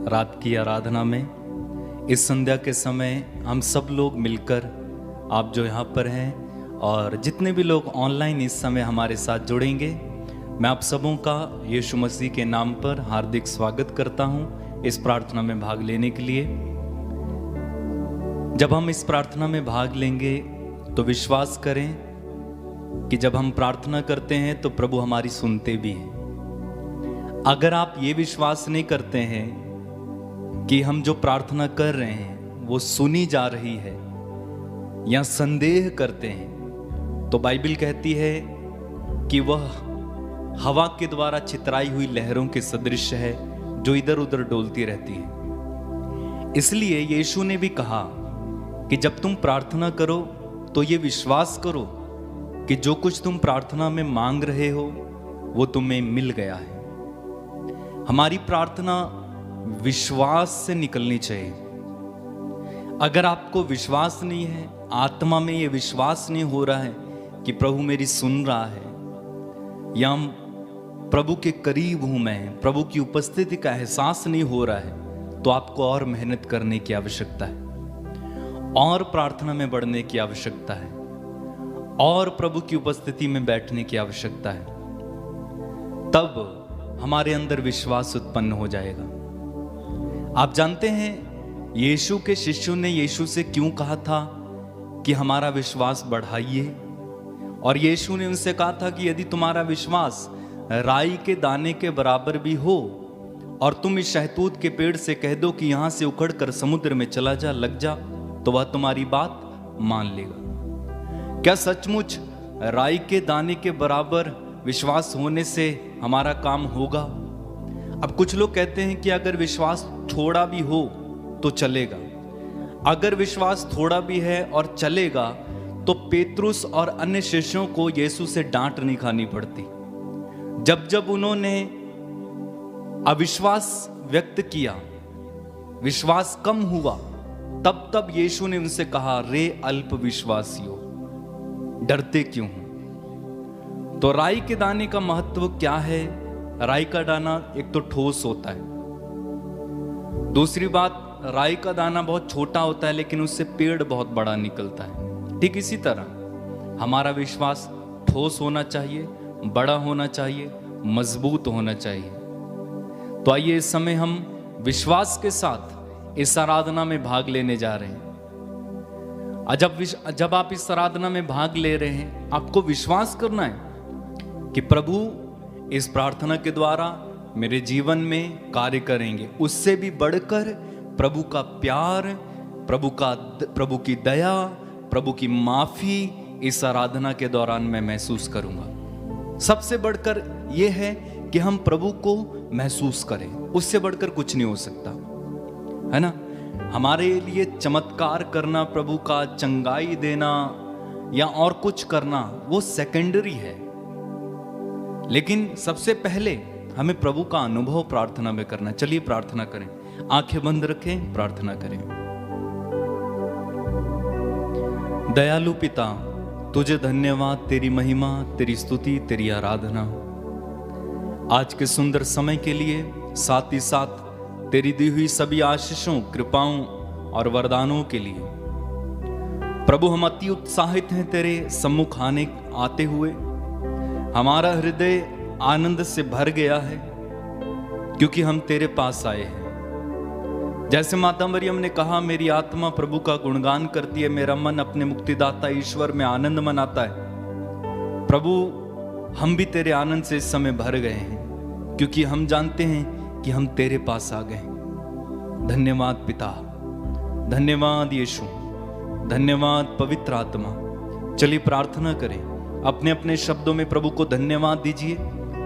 रात की आराधना में इस संध्या के समय हम सब लोग मिलकर, आप जो यहाँ पर हैं और जितने भी लोग ऑनलाइन इस समय हमारे साथ जुड़ेंगे, मैं आप सबों का यीशु मसीह के नाम पर हार्दिक स्वागत करता हूँ इस प्रार्थना में भाग लेने के लिए। जब हम इस प्रार्थना में भाग लेंगे तो विश्वास करें कि जब हम प्रार्थना करते हैं तो प्रभु हमारी सुनते भी हैं। अगर आप ये विश्वास नहीं करते हैं कि हम जो प्रार्थना कर रहे हैं वो सुनी जा रही है या संदेह करते हैं, तो बाइबल कहती है कि वह हवा के द्वारा चितराई हुई लहरों के सदृश है जो इधर उधर डोलती रहती है। इसलिए यीशु ने भी कहा कि जब तुम प्रार्थना करो तो ये विश्वास करो कि जो कुछ तुम प्रार्थना में मांग रहे हो वो तुम्हें मिल गया है। हमारी प्रार्थना विश्वास से निकलनी चाहिए। अगर आपको विश्वास नहीं है, आत्मा में ये विश्वास नहीं हो रहा है कि प्रभु मेरी सुन रहा है या प्रभु के करीब हूं मैं, प्रभु की उपस्थिति का एहसास नहीं हो रहा है, तो आपको और मेहनत करने की आवश्यकता है, और प्रार्थना में बढ़ने की आवश्यकता है, और प्रभु की उपस्थिति में बैठने की आवश्यकता है। तब हमारे अंदर विश्वास उत्पन्न हो जाएगा। आप जानते हैं यीशु के शिष्यों ने यीशु से क्यों कहा था कि हमारा विश्वास बढ़ाइए, और यीशु ने उनसे कहा था कि यदि तुम्हारा विश्वास राई के दाने के बराबर भी हो और तुम इस शहतूत के पेड़ से कह दो कि यहां से उखड़कर समुद्र में चला जा, लग जा, तो वह तुम्हारी बात मान लेगा। क्या सचमुच राई के दाने के बराबर विश्वास होने से हमारा काम होगा? अब कुछ लोग कहते हैं कि अगर विश्वास थोड़ा भी हो तो चलेगा। अगर विश्वास थोड़ा भी है और चलेगा तो पेतरुस और अन्य शिष्यों को यीशु से डांट नहीं खानी पड़ती। जब जब उन्होंने अविश्वास व्यक्त किया, विश्वास कम हुआ, तब तब यीशु ने उनसे कहा, रे अल्प विश्वासियों, डरते क्यों हो? तो राई के दाने का महत्व क्या है? राई का दाना एक तो ठोस होता है, दूसरी बात राई का दाना बहुत छोटा होता है लेकिन उससे पेड़ बहुत बड़ा निकलता है। ठीक इसी तरह हमारा विश्वास ठोस होना चाहिए, बड़ा होना चाहिए, मजबूत होना चाहिए। तो आइए इस समय हम विश्वास के साथ इस आराधना में भाग लेने जा रहे हैं। जब आप इस आराधना में भाग ले रहे हैं, आपको विश्वास करना है कि प्रभु इस प्रार्थना के द्वारा मेरे जीवन में कार्य करेंगे। उससे भी बढ़कर प्रभु का प्यार, प्रभु की दया, प्रभु की माफी इस आराधना के दौरान मैं महसूस करूंगा। सबसे बढ़कर यह है कि हम प्रभु को महसूस करें, उससे बढ़कर कुछ नहीं हो सकता, है ना। हमारे लिए चमत्कार करना, प्रभु का चंगाई देना या और कुछ करना वो सेकेंडरी है, लेकिन सबसे पहले हमें प्रभु का अनुभव प्रार्थना में करना। चलिए प्रार्थना करें, आंखें बंद रखें, प्रार्थना करें। दयालु पिता, तुझे धन्यवाद, तेरी महिमा, तेरी स्तुति, तेरी आराधना आज के सुंदर समय के लिए, साथ ही साथ तेरी दी हुई सभी आशीषों, कृपाओं और वरदानों के लिए। प्रभु, हम अति उत्साहित हैं तेरे सम्मुख आते हुए। हमारा हृदय आनंद से भर गया है क्योंकि हम तेरे पास आए हैं। जैसे माता मरियम ने कहा, मेरी आत्मा प्रभु का गुणगान करती है, मेरा मन अपने मुक्तिदाता ईश्वर में आनंद मनाता है। प्रभु, हम भी तेरे आनंद से इस समय भर गए हैं क्योंकि हम जानते हैं कि हम तेरे पास आ गए। धन्यवाद पिता, धन्यवाद यीशु, धन्यवाद पवित्र आत्मा। चलिए प्रार्थना करें, अपने अपने शब्दों में प्रभु को धन्यवाद दीजिए,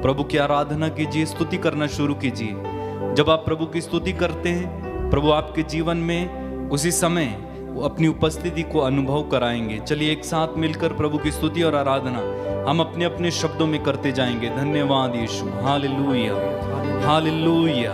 प्रभु की आराधना कीजिए, स्तुति करना शुरू कीजिए। जब आप प्रभु की स्तुति करते हैं, प्रभु आपके जीवन में उसी समय वो अपनी उपस्थिति को अनुभव कराएंगे। चलिए एक साथ मिलकर प्रभु की स्तुति और आराधना हम अपने अपने शब्दों में करते जाएंगे। धन्यवाद यीशु, हालेलुया, हालेलुया,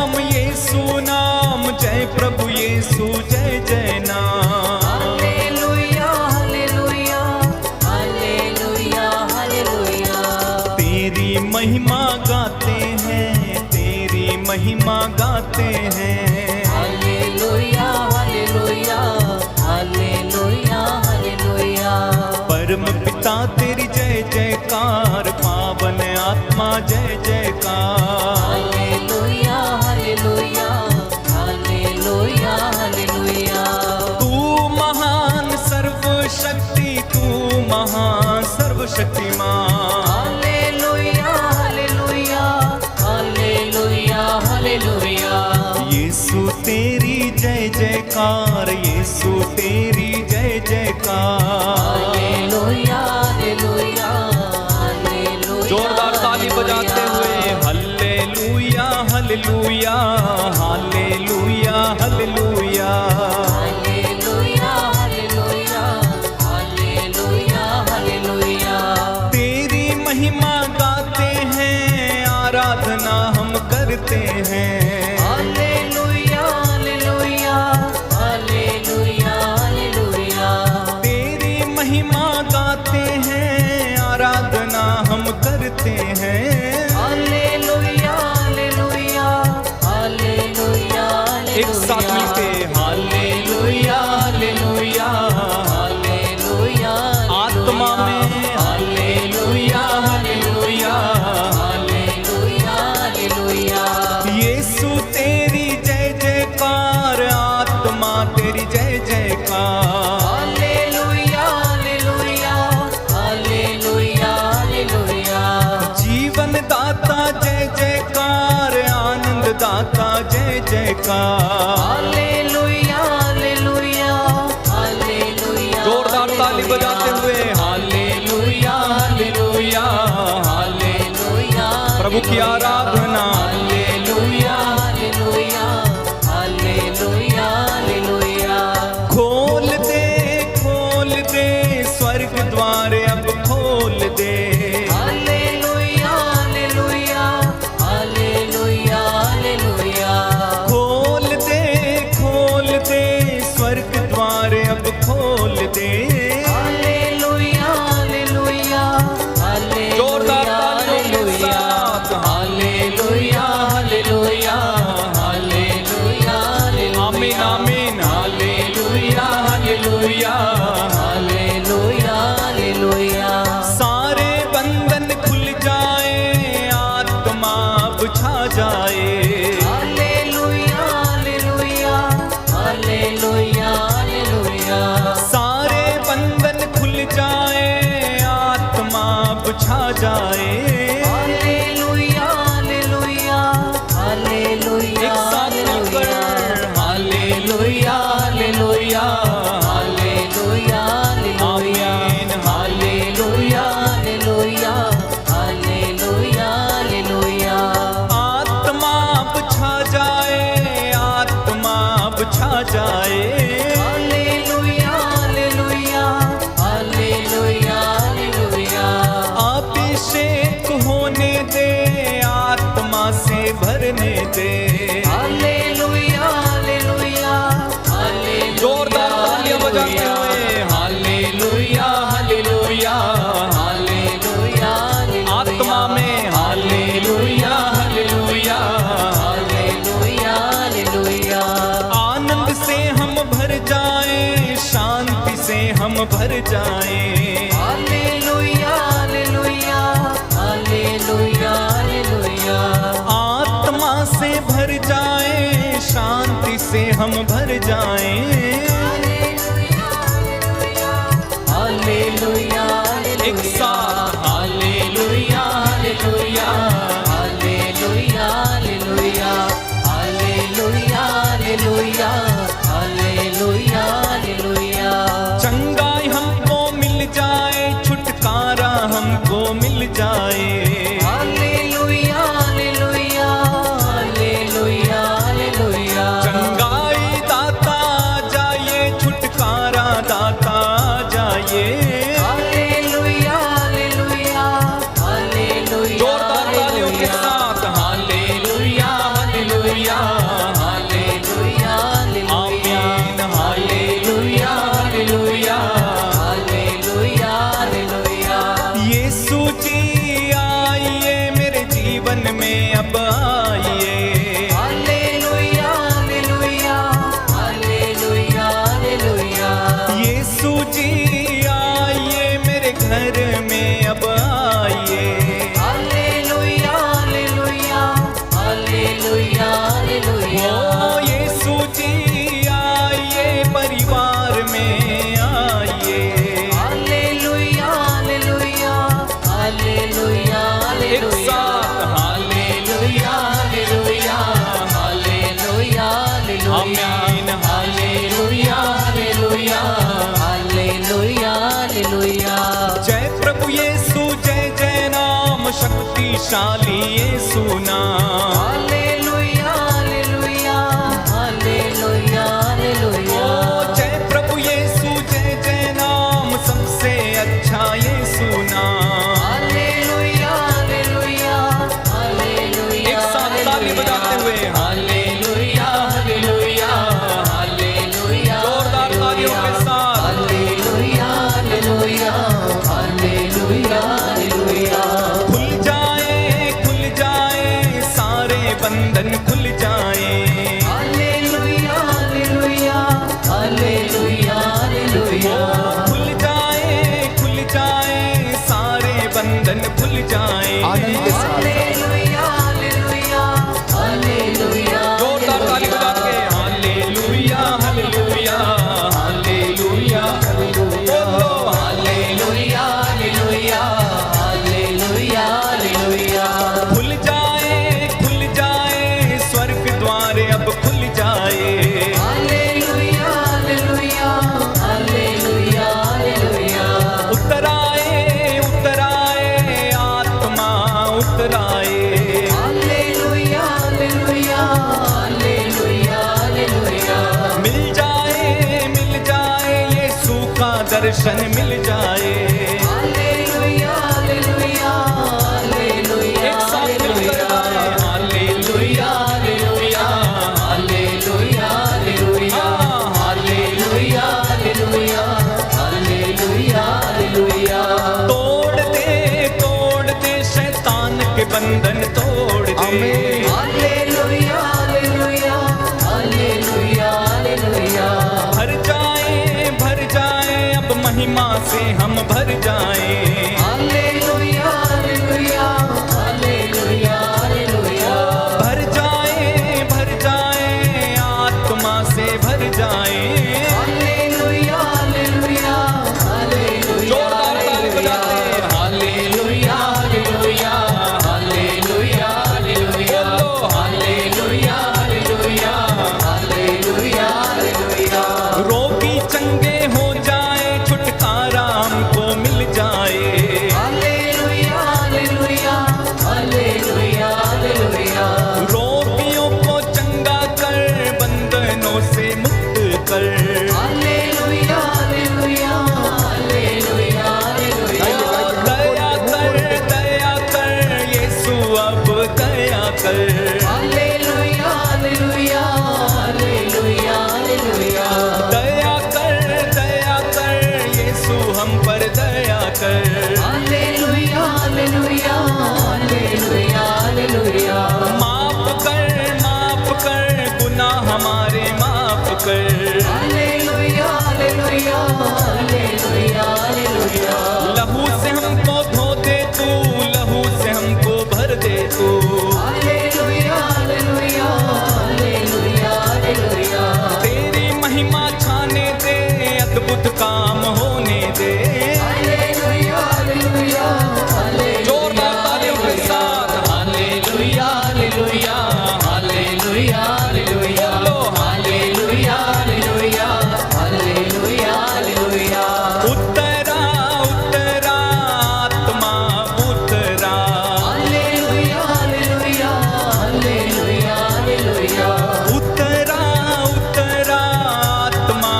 जय प्रभु यीशु जय जय नाम। Hallelujah hallelujah hallelujah hallelujah. तेरी महिमा गाते हैं, तेरी महिमा गाते हैं। Hallelujah hallelujah hallelujah hallelujah. परम पिता तेरी जय जयकार, पावन आत्मा जय जयकार। Hallelujah hallelujah hallelujah hallelujah. तू महान सर्वशक्ति, तू महान सर्वशक्तिमान। Hallelujah hallelujah hallelujah hallelujah. Yeshu तेरी जय जयकार, यीशु तेरी जय जयकार। Hallelujah hallelujah hallelujah. जोरदार ताली बजाते हुए hallelujah hallelujah hallelujah hallelujah. Hallelujah hallelujah hallelujah hallelujah. तेरी महिमा गाते हैं, आराधना हम करते हैं। Hallelujah hallelujah hallelujah hallelujah. तेरी महिमा गाते हैं, आराधना हम करते हैं। Hallelujah hallelujah hallelujah. एक साथ मिलके हालेलुया हालेलुया हालेलुया। आत्मा में hallelujah hallelujah. Hallelujah hallelujah. Yeshu तेरी जय जयकार, आत्मा तेरी जय जयकार। Hallelujah hallelujah hallelujah hallelujah. जीवन दाता जय जयकार, आनंद दाता जय जयकार। Hallelujah hallelujah hallelujah. जोरदार ताली बजाते हुए हालेलुया हालेलुया हालेलुया। प्रभु की आराधना हालेलुया। Hallelujah hallelujah hallelujah. खोल दे स्वर्ग द्वार अब खोल दे। Hallelujah hallelujah hallelujah hallelujah. खोल दे स्वर्ग द्वार अब खोल दे। Hallelujah hallelujah hallelujah. जोरदार तालियों के साथ हालेलुया हालेलुया हालेलुया। आमीन आमीन हालेलुया हालेलुया हालेलुया हालेलुया। सारे बंधन खुल जाए, आत्मा बुझा जाए। Hallelujah hallelujah hallelujah hallelujah. सारे बंधन खुल जाए, आत्मा बुझा जाए। Hallelujah hallelujah hallelujah. एक साथ मिलकर हालेलुया हालेलुया हालेलुया हालेलुया आमीन हालेलुया हालेलुया हालेलुया हालेलुया। आत्मा बुझा जाए, आत्मा बुझा जाए। Hallelujah hallelujah hallelujah hallelujah. अभिषेक होने दे, आत्मा से भरने दे। Hallelujah hallelujah hallelujah. जोरदार तालियां बजाते हुए हालेलुया हालेलुया हालेलुया आत्मा में हालेलुया हालेलुया। Hallelujah hallelujah. आनंद से हम भर जाएं, शांति से हम भर जाएं। Hallelujah hallelujah hallelujah hallelujah. आत्मा से भर जाएं, शांति से हम भर जाएं। हालेलुया एक साथ hallelujah hallelujah hallelujah hallelujah hallelujah hallelujah hallelujah hallelujah. चंगाई हमको मिल जाए, छुटकारा हमको मिल जाए। Hallelujah hallelujah hallelujah hallelujah. चंगाई दाता जा आमीन। Hallelujah hallelujah hallelujah hallelujah. जय प्रभु यीशु जय जय नाम शक्तिशाली यीशु नाम। Hallelujah hallelujah hallelujah hallelujah. ओ जय प्रभु यीशु जय जय नाम सबसे अच्छा यीशु नाम। Hallelujah hallelujah hallelujah. एक साथ ताली बजाते हुए हालेलुया हालेलुया हालेलुया। जोरदार तालियों के साथ हालेलुया हालेलुया हालेलुया हालेलुया। खुल जाए सारे बंधन खुल जाए। Hallelujah hallelujah hallelujah hallelujah. खुल जाए सारे बंधन खुल जाए। Hallelujah hallelujah hallelujah. जोरदार ताली बजा के हालेलुया हालेलुया हालेलुया बोलो हालेलुया हालेलुया हालेलुया हालेलुया। खुल जाए स्वर्ग द्वार अब खुल जाए। Hallelujah hallelujah hallelujah hallelujah. उतर आए आत्मा उतर आए। Hallelujah hallelujah hallelujah hallelujah. मिल जाए यीशु का दर्शन मिल जाए। हालेलुया हालेलुया हालेलुया एक साथ मिलकर गाएं hallelujah hallelujah hallelujah hallelujah hallelujah hallelujah hallelujah hallelujah. तोड़ दे शैतान के बंधन तोड़ दे। Hallelujah hallelujah hallelujah hallelujah. भर जाए अब महिमा से हम भर जाए। Hallelujah hallelujah hallelujah hallelujah. भर जाए आत्मा से भर जाए। Hallelujah hallelujah hallelujah. जोरदार ताली बजाते हैं hallelujah hallelujah hallelujah hallelujah. Hallelujah hallelujah hallelujah hallelujah. रोगी चंगे हो जाए छुटकारा हमको मिल जाए। Hallelujah hallelujah hallelujah hallelujah. रोगियों को चंगा कर बंधनों से मुक्त कर। Hallelujah hallelujah hallelujah hallelujah. दया कर यीशु अब दया कर। Hallelujah hallelujah hallelujah hallelujah. दया कर यीशु हम पर दया कर। Hallelujah hallelujah hallelujah hallelujah. माफ कर गुनाह हमारे माफ कर। Hallelujah hallelujah hallelujah hallelujah. लहू से हमको धो दे तू लहू से हमको भर दे तू। Hallelujah hallelujah hallelujah hallelujah. तेरी महिमा छाने दे अद्भुत काम होने दे। Hallelujah hallelujah hallelujah. जोरदार तालियों के साथ hallelujah hallelujah hallelujah hallelujah. Hallelujah hallelujah hallelujah hallelujah. Uttara आत्मा उतरा। Hallelujah hallelujah hallelujah hallelujah. उतरा आत्मा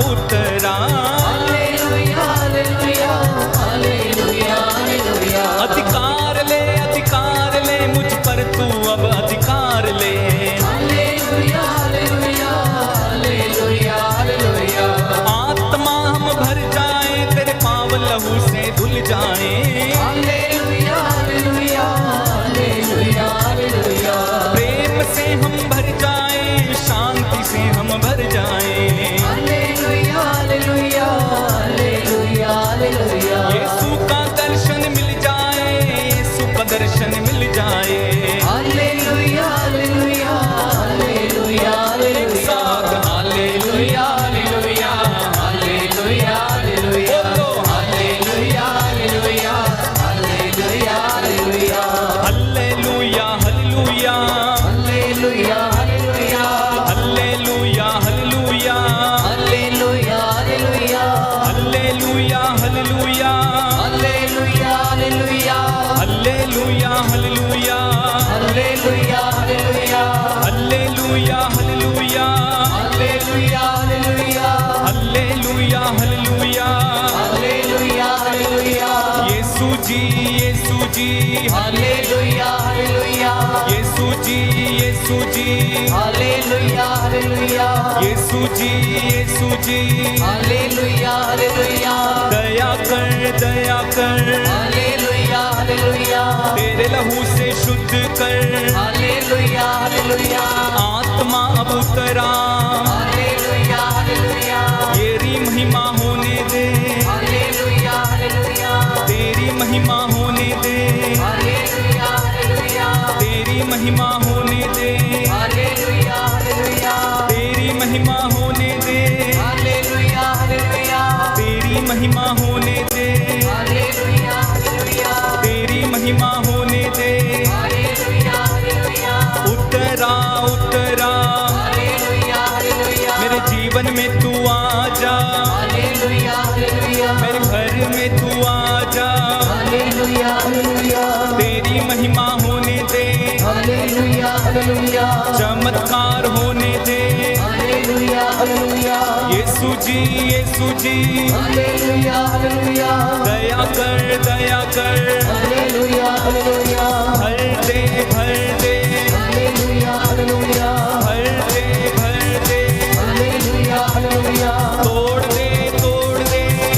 उतरा। Hallelujah hallelujah hallelujah hallelujah. अधिकार ले मुझ पर तू अब अधिकार ले। Hallelujah hallelujah hallelujah hallelujah. आत्मा हम भर जाए तेरे पाव लहू से धुल जाए। Hallelujah hallelujah hallelujah hallelujah. प्रेम से हम भर जाए शांति से हम भर जाए। Hallelujah hallelujah hallelujah hallelujah. Yeshu का दर्शन मिल जाए यीशु का दर्शन मिल जाए। Hallelujah hallelujah hallelujah hallelujah. एक साथ hallelujah hallelujah hallelujah hallelujah. Hallelujah hallelujah hallelujah hallelujah. Hallelujah hallelujah hallelujah hallelujah hallelujah hallelujah hallelujah hallelujah hallelujah hallelujah hallelujah Yeshu ji Yeshu ji hallelujah hallelujah Yeshu ji Yeshu ji hallelujah hallelujah Yeshu ji Yeshu ji hallelujah hallelujah दया कर हालेलुया हालेलुया तेरे लहू से शुद्ध कर hallelujah hallelujah आत्मा अब उतरा हालेलुया हालेलुया तेरी महिमा होने दे हालेलुया हालेलुया तेरी महिमा होने दे हालेलुया हालेलुया तेरी महिमा होने दे हालेलुया हालेलुया तेरी महिमा होने दे हालेलुया हालेलुया तेरी महिमा होने दे हालेलुया हालेलुया तेरी महिमा होने दे हालेलुया हालेलुया उतरा उतरा हालेलुया हालेलुया मेरे जीवन में तू आजा हालेलुया हालेलुया मेरे घर में तू आजा हालेलुया हालेलुया तेरी महिमा होने दे हालेलुया हालेलुया चमत्कार होने दे hallelujah hallelujah Yeshu ji Yeshu ji hallelujah hallelujah दया कर हालेलुया हालेलुया भर दे हालेलुया हालेलुया भर दे हालेलुया हालेलुया तोड़ दे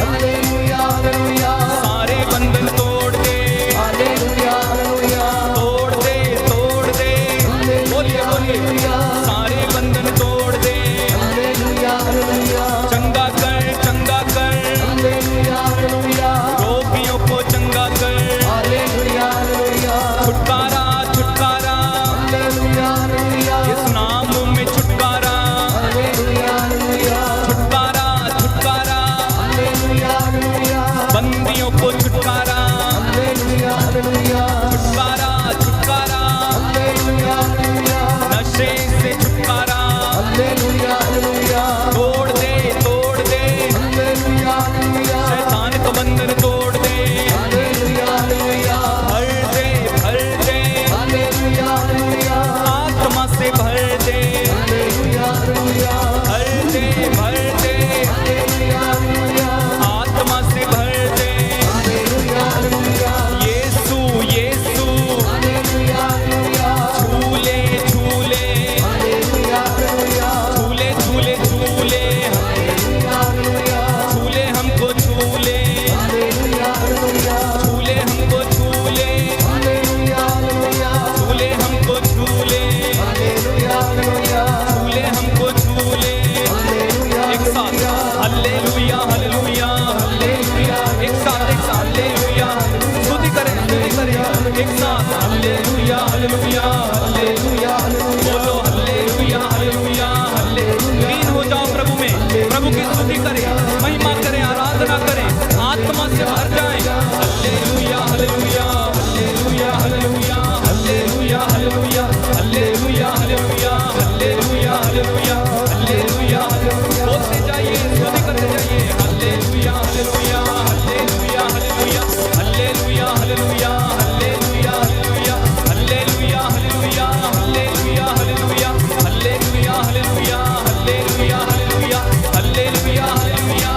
हालेलुया हालेलुया सारे बंधन तोड़ दे हालेलुया हालेलुया तोड़ दे बोलिए बोलिए सारे बंधन तोड़ दे हालेलुया हालेलुया चंगा कर हालेलुया हालेलुया रोगियों को चंगा कर हालेलुया हालेलुया छुटकारा हालेलुया हालेलुया इस नाम में छुटकारा हालेलुया हालेलुया छुटकारा हालेलुया हालेलुया बंदियों को छुटकारा हालेलुया हालेलुया छुटकारा हालेलुया हालेलुया नशे से छुटकारा हालेलुया हालेलुया तोड़ दे हालेलुया हालेलुया शैतान का बंधन तोड़ दे हालेलुया हालेलुया भर दे हालेलुया हालेलुया आत्मा से भर दे हालेलुया हालेलुया भर दे हालेलुया हालेलुया आत्मा से भर दे हालेलुया हालेलुया यीशु हालेलुया हालेलुया झूले हालेलुया हालेलुया झूले हमको झूले हालेलुया हालेलुया झूले हमको झूले हालेलुया हालेलुया झूले हमको झूले हालेलुया हालेलुया झूले हमको झूले हालेलुया एक साथ हालेलुया हालेलुया हालेलुया एक साथ हालेलुया स्तुति करें एक साथ हालेलुया हालेलुया हालेलुया बोलो हालेलुया हालेलुया लीन हो जाओ प्रभु में प्रभु की स्तुति करें महिमा करें आराधना करें आत्मा से भर जाएं hallelujah hallelujah hallelujah hallelujah hallelujah hallelujah hallelujah hallelujah hallelujah hallelujah hallelujah बोलते जाइए स्तुति करते जाइए hallelujah hallelujah hallelujah hallelujah hallelujah hallelujah hallelujah hallelujah hallelujah hallelujah hallelujah hallelujah hallelujah hallelujah hallelujah hallelujah hallelujah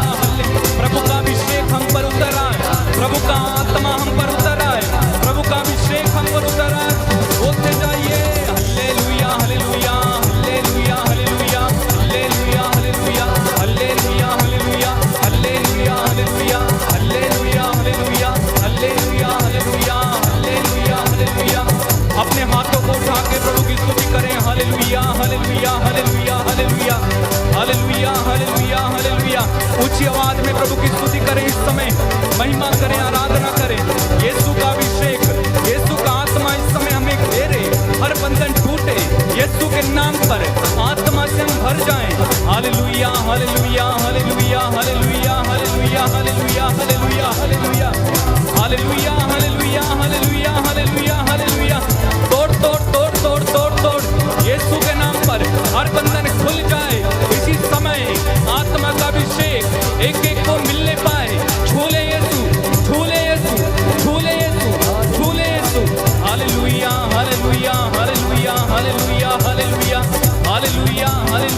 प्रभु का अभिषेक हम पर उतर आए प्रभु का आत्मा हम पर उतर आए प्रभु का अभिषेक हम पर उतर आए बोलते जाइए hallelujah hallelujah hallelujah hallelujah hallelujah hallelujah hallelujah hallelujah hallelujah hallelujah hallelujah hallelujah hallelujah hallelujah hallelujah hallelujah अपने हाथों को उठा के प्रभु की स्तुति करें hallelujah hallelujah hallelujah hallelujah hallelujah hallelujah hallelujah ऊंची आवाज में प्रभु की स्तुति करें इस समय महिमा करें आराधना करें यीशु का अभिषेक यीशु का आत्मा इस समय हमें घेरे हर बंधन टूटे यीशु के नाम पर आत्मा से हम भर जाएं hallelujah hallelujah hallelujah hallelujah hallelujah hallelujah hallelujah hallelujah hallelujah hallelujah hallelujah hallelujah hallelujah तोड़ तोड़ तोड़ तोड़ तोड़ तोड़ यीशु के नाम पर हर बंधन खुल जाए इसी समय आत्मा का अभिषेक एक एक को मिलने पाए छूले यीशु छूले यीशु छूले यीशु छूले Yeshu hallelujah hallelujah hallelujah hallelujah hallelujah hallelujah hallelujah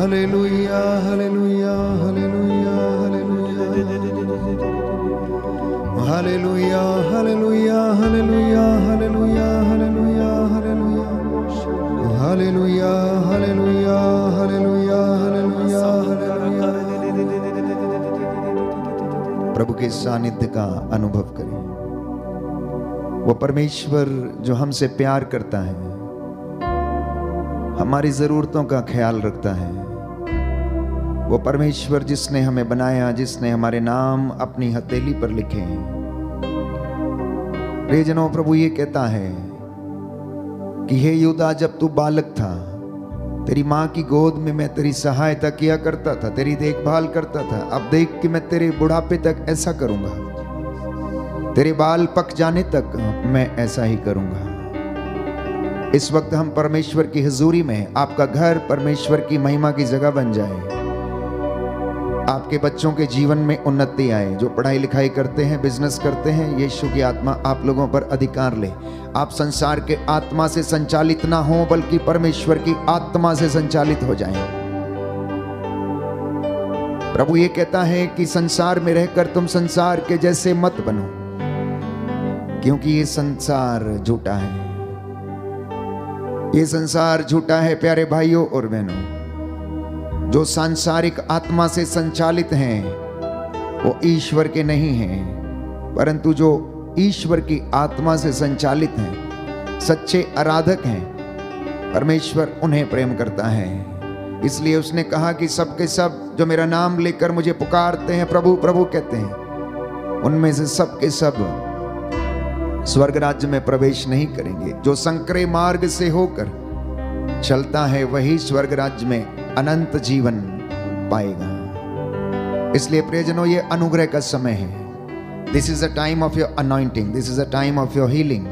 hallelujah hallelujah hallelujah hallelujah hallelujah hallelujah hallelujah hallelujah hallelujah hallelujah hallelujah hallelujah hallelujah hallelujah. प्रभु के सानिध्य का अनुभव करें। वो परमेश्वर जो हमसे प्यार करता है, हमारी जरूरतों का ख्याल रखता है, वो परमेश्वर जिसने हमें बनाया, जिसने हमारे नाम अपनी हथेली पर लिखे हैं। प्रियजनों, प्रभु ये कहता है कि हे यूदा, जब तू बालक था, तेरी माँ की गोद में मैं तेरी सहायता किया करता था, तेरी देखभाल करता था। अब देख कि मैं तेरे बुढ़ापे तक ऐसा करूंगा, तेरे बाल पक जाने तक मैं ऐसा ही करूंगा। इस वक्त हम परमेश्वर की हुजूरी में हैं। आपका घर परमेश्वर की महिमा की जगह बन जाए, आपके बच्चों के जीवन में उन्नति आए। जो पढ़ाई लिखाई करते हैं, बिजनेस करते हैं, यीशु की आत्मा आप लोगों पर अधिकार ले। आप संसार के आत्मा से संचालित ना हो, बल्कि परमेश्वर की आत्मा से संचालित हो जाएं। प्रभु ये कहता है कि संसार में रहकर तुम संसार के जैसे मत बनो, क्योंकि ये संसार झूठा है। ये संसार झूठा है प्यारे भाइयों और बहनों। जो सांसारिक आत्मा से संचालित हैं वो ईश्वर के नहीं हैं, परंतु जो ईश्वर की आत्मा से संचालित हैं, सच्चे आराधक हैं, परमेश्वर उन्हें प्रेम करता है। इसलिए उसने कहा कि सबके सब जो मेरा नाम लेकर मुझे पुकारते हैं, प्रभु प्रभु कहते हैं, उनमें से सबके सब स्वर्ग राज्य में प्रवेश नहीं करेंगे। जो संकरे मार्ग से होकर चलता है वही स्वर्ग राज्य में अनंत जीवन पाएगा। इसलिए प्रियजनों, ये अनुग्रह का समय है। This is a time of your anointing, this is a time of your healing,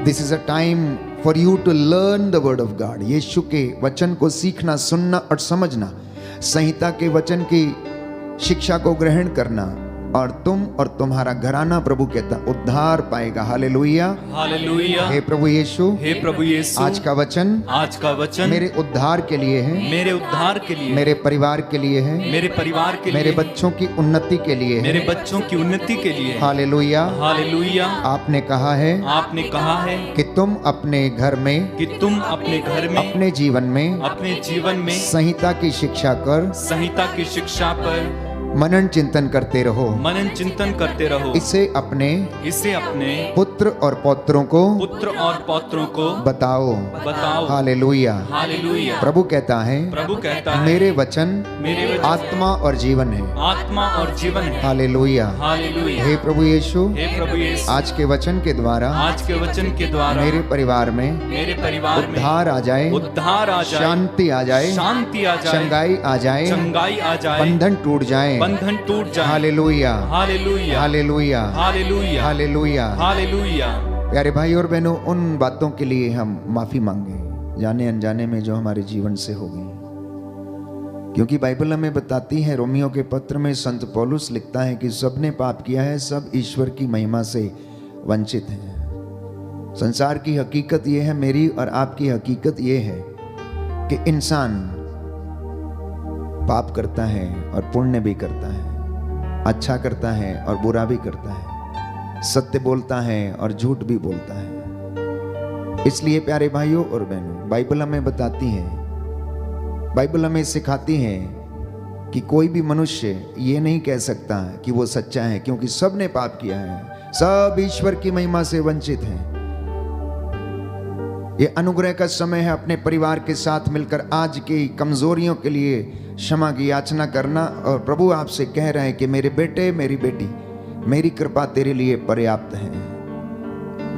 this is a time for you to learn the word of God. Yeshu के वचन को सीखना, सुनना और समझना, संहिता के वचन की शिक्षा को ग्रहण करना, और तुम और तुम्हारा घराना, प्रभु कहता, उद्धार पाएगा। Hallelujah hallelujah. हे प्रभु यीशु, हे प्रभु यीशु, आज का वचन मेरे उद्धार के लिए है, मेरे उद्धार के लिए, मेरे परिवार के लिए है, मेरे परिवार के लिए, मेरे बच्चों की उन्नति के लिए है, मेरे बच्चों की उन्नति के लिए। Hallelujah hallelujah. आपने कहा है कि तुम अपने घर में, अपने जीवन में संहिता की शिक्षा पर मनन चिंतन करते रहो। इसे अपने पुत्र और पौत्रों को बताओ। हालेलुया। प्रभु कहता है मेरे वचन आत्मा और जीवन है। हालेलुया। हे प्रभु यीशु, आज के वचन के द्वारा मेरे परिवार में उद्धार आ जाए, शांति आ जाए, चंगाई आ जाए, बंधन टूट जाए। Hallelujah hallelujah hallelujah hallelujah hallelujah. प्यारे भाई और बहनों, उन बातों के लिए हम माफी मांगे जाने अनजाने में जो हमारे जीवन से हो गई, क्योंकि बाइबल हमें बताती है, रोमियो के पत्र में संत पौलुस लिखता है कि सबने पाप किया है, सब ईश्वर की महिमा से वंचित हैं। संसार की हकीकत यह है, मेरी और आपकी हकीकत यह है कि इंसान पाप करता है और पुण्य भी करता है, अच्छा करता है और बुरा भी करता है, सत्य बोलता है और झूठ भी बोलता है। इसलिए प्यारे भाइयों और बहनों, बाइबल हमें बताती है, बाइबल हमें सिखाती है कि कोई भी मनुष्य ये नहीं कह सकता कि वो सच्चा है, क्योंकि सब ने पाप किया है, सब ईश्वर की महिमा से वंचित हैं। ये अनुग्रह का समय है अपने परिवार के साथ मिलकर आज की कमजोरियों के लिए क्षमा की याचना करना। और प्रभु आपसे कह रहे हैं कि मेरे बेटे, मेरी बेटी, मेरी कृपा तेरे लिए पर्याप्त है,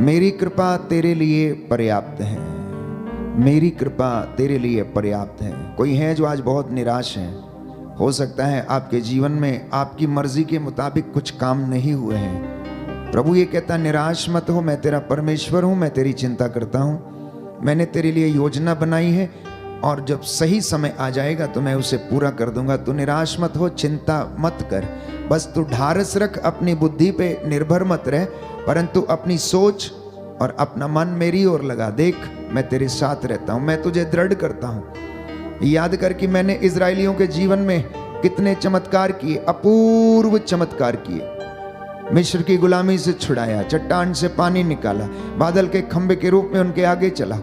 मेरी कृपा तेरे लिए पर्याप्त है, मेरी कृपा तेरे लिए पर्याप्त है। कोई है जो आज बहुत निराश है, हो सकता है आपके जीवन में आपकी मर्जी के मुताबिक कुछ काम नहीं हुए हैं। प्रभु ये कहता, निराश मत हो, मैं तेरा परमेश्वर हूं, मैं तेरी चिंता करता हूं, मैंने तेरे लिए योजना बनाई है, और जब सही समय आ जाएगा तो मैं उसे पूरा कर दूंगा। तू निराश मत हो, चिंता मत कर, बस तू ढारस रख, अपनी बुद्धि पे निर्भर मत रह, परंतु अपनी सोच और अपना मन मेरी ओर लगा। देख, मैं तेरे साथ रहता हूं, मैं तुझे दृढ़ करता हूं, याद कर कि मैंने इजरायलियों के जीवन में कितने चमत्कार किए, अपूर्व चमत्कार किए। मिस्र की गुलामी से छुड़ाया, चट्टान से पानी निकाला, बादल के खंभे के रूप में उनके आगे चला,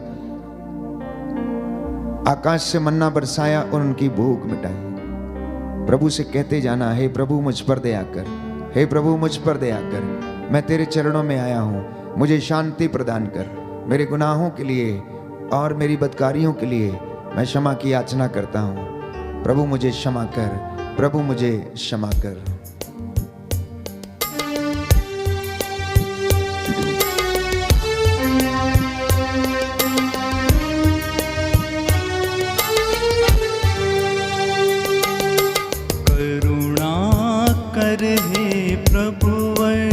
आकाश से मन्ना बरसाया और उनकी भूख मिटाई। प्रभु से कहते जाना, हे प्रभु मुझ पर दया कर, हे प्रभु मुझ पर दया कर, मैं तेरे चरणों में आया हूं, मुझे शांति प्रदान कर। मेरे गुनाहों के लिए और मेरी बदकारियों के लिए मैं क्षमा की याचना करता हूं। प्रभु मुझे क्षमा कर, प्रभु मुझे क्षमा कर। हे प्रभुवर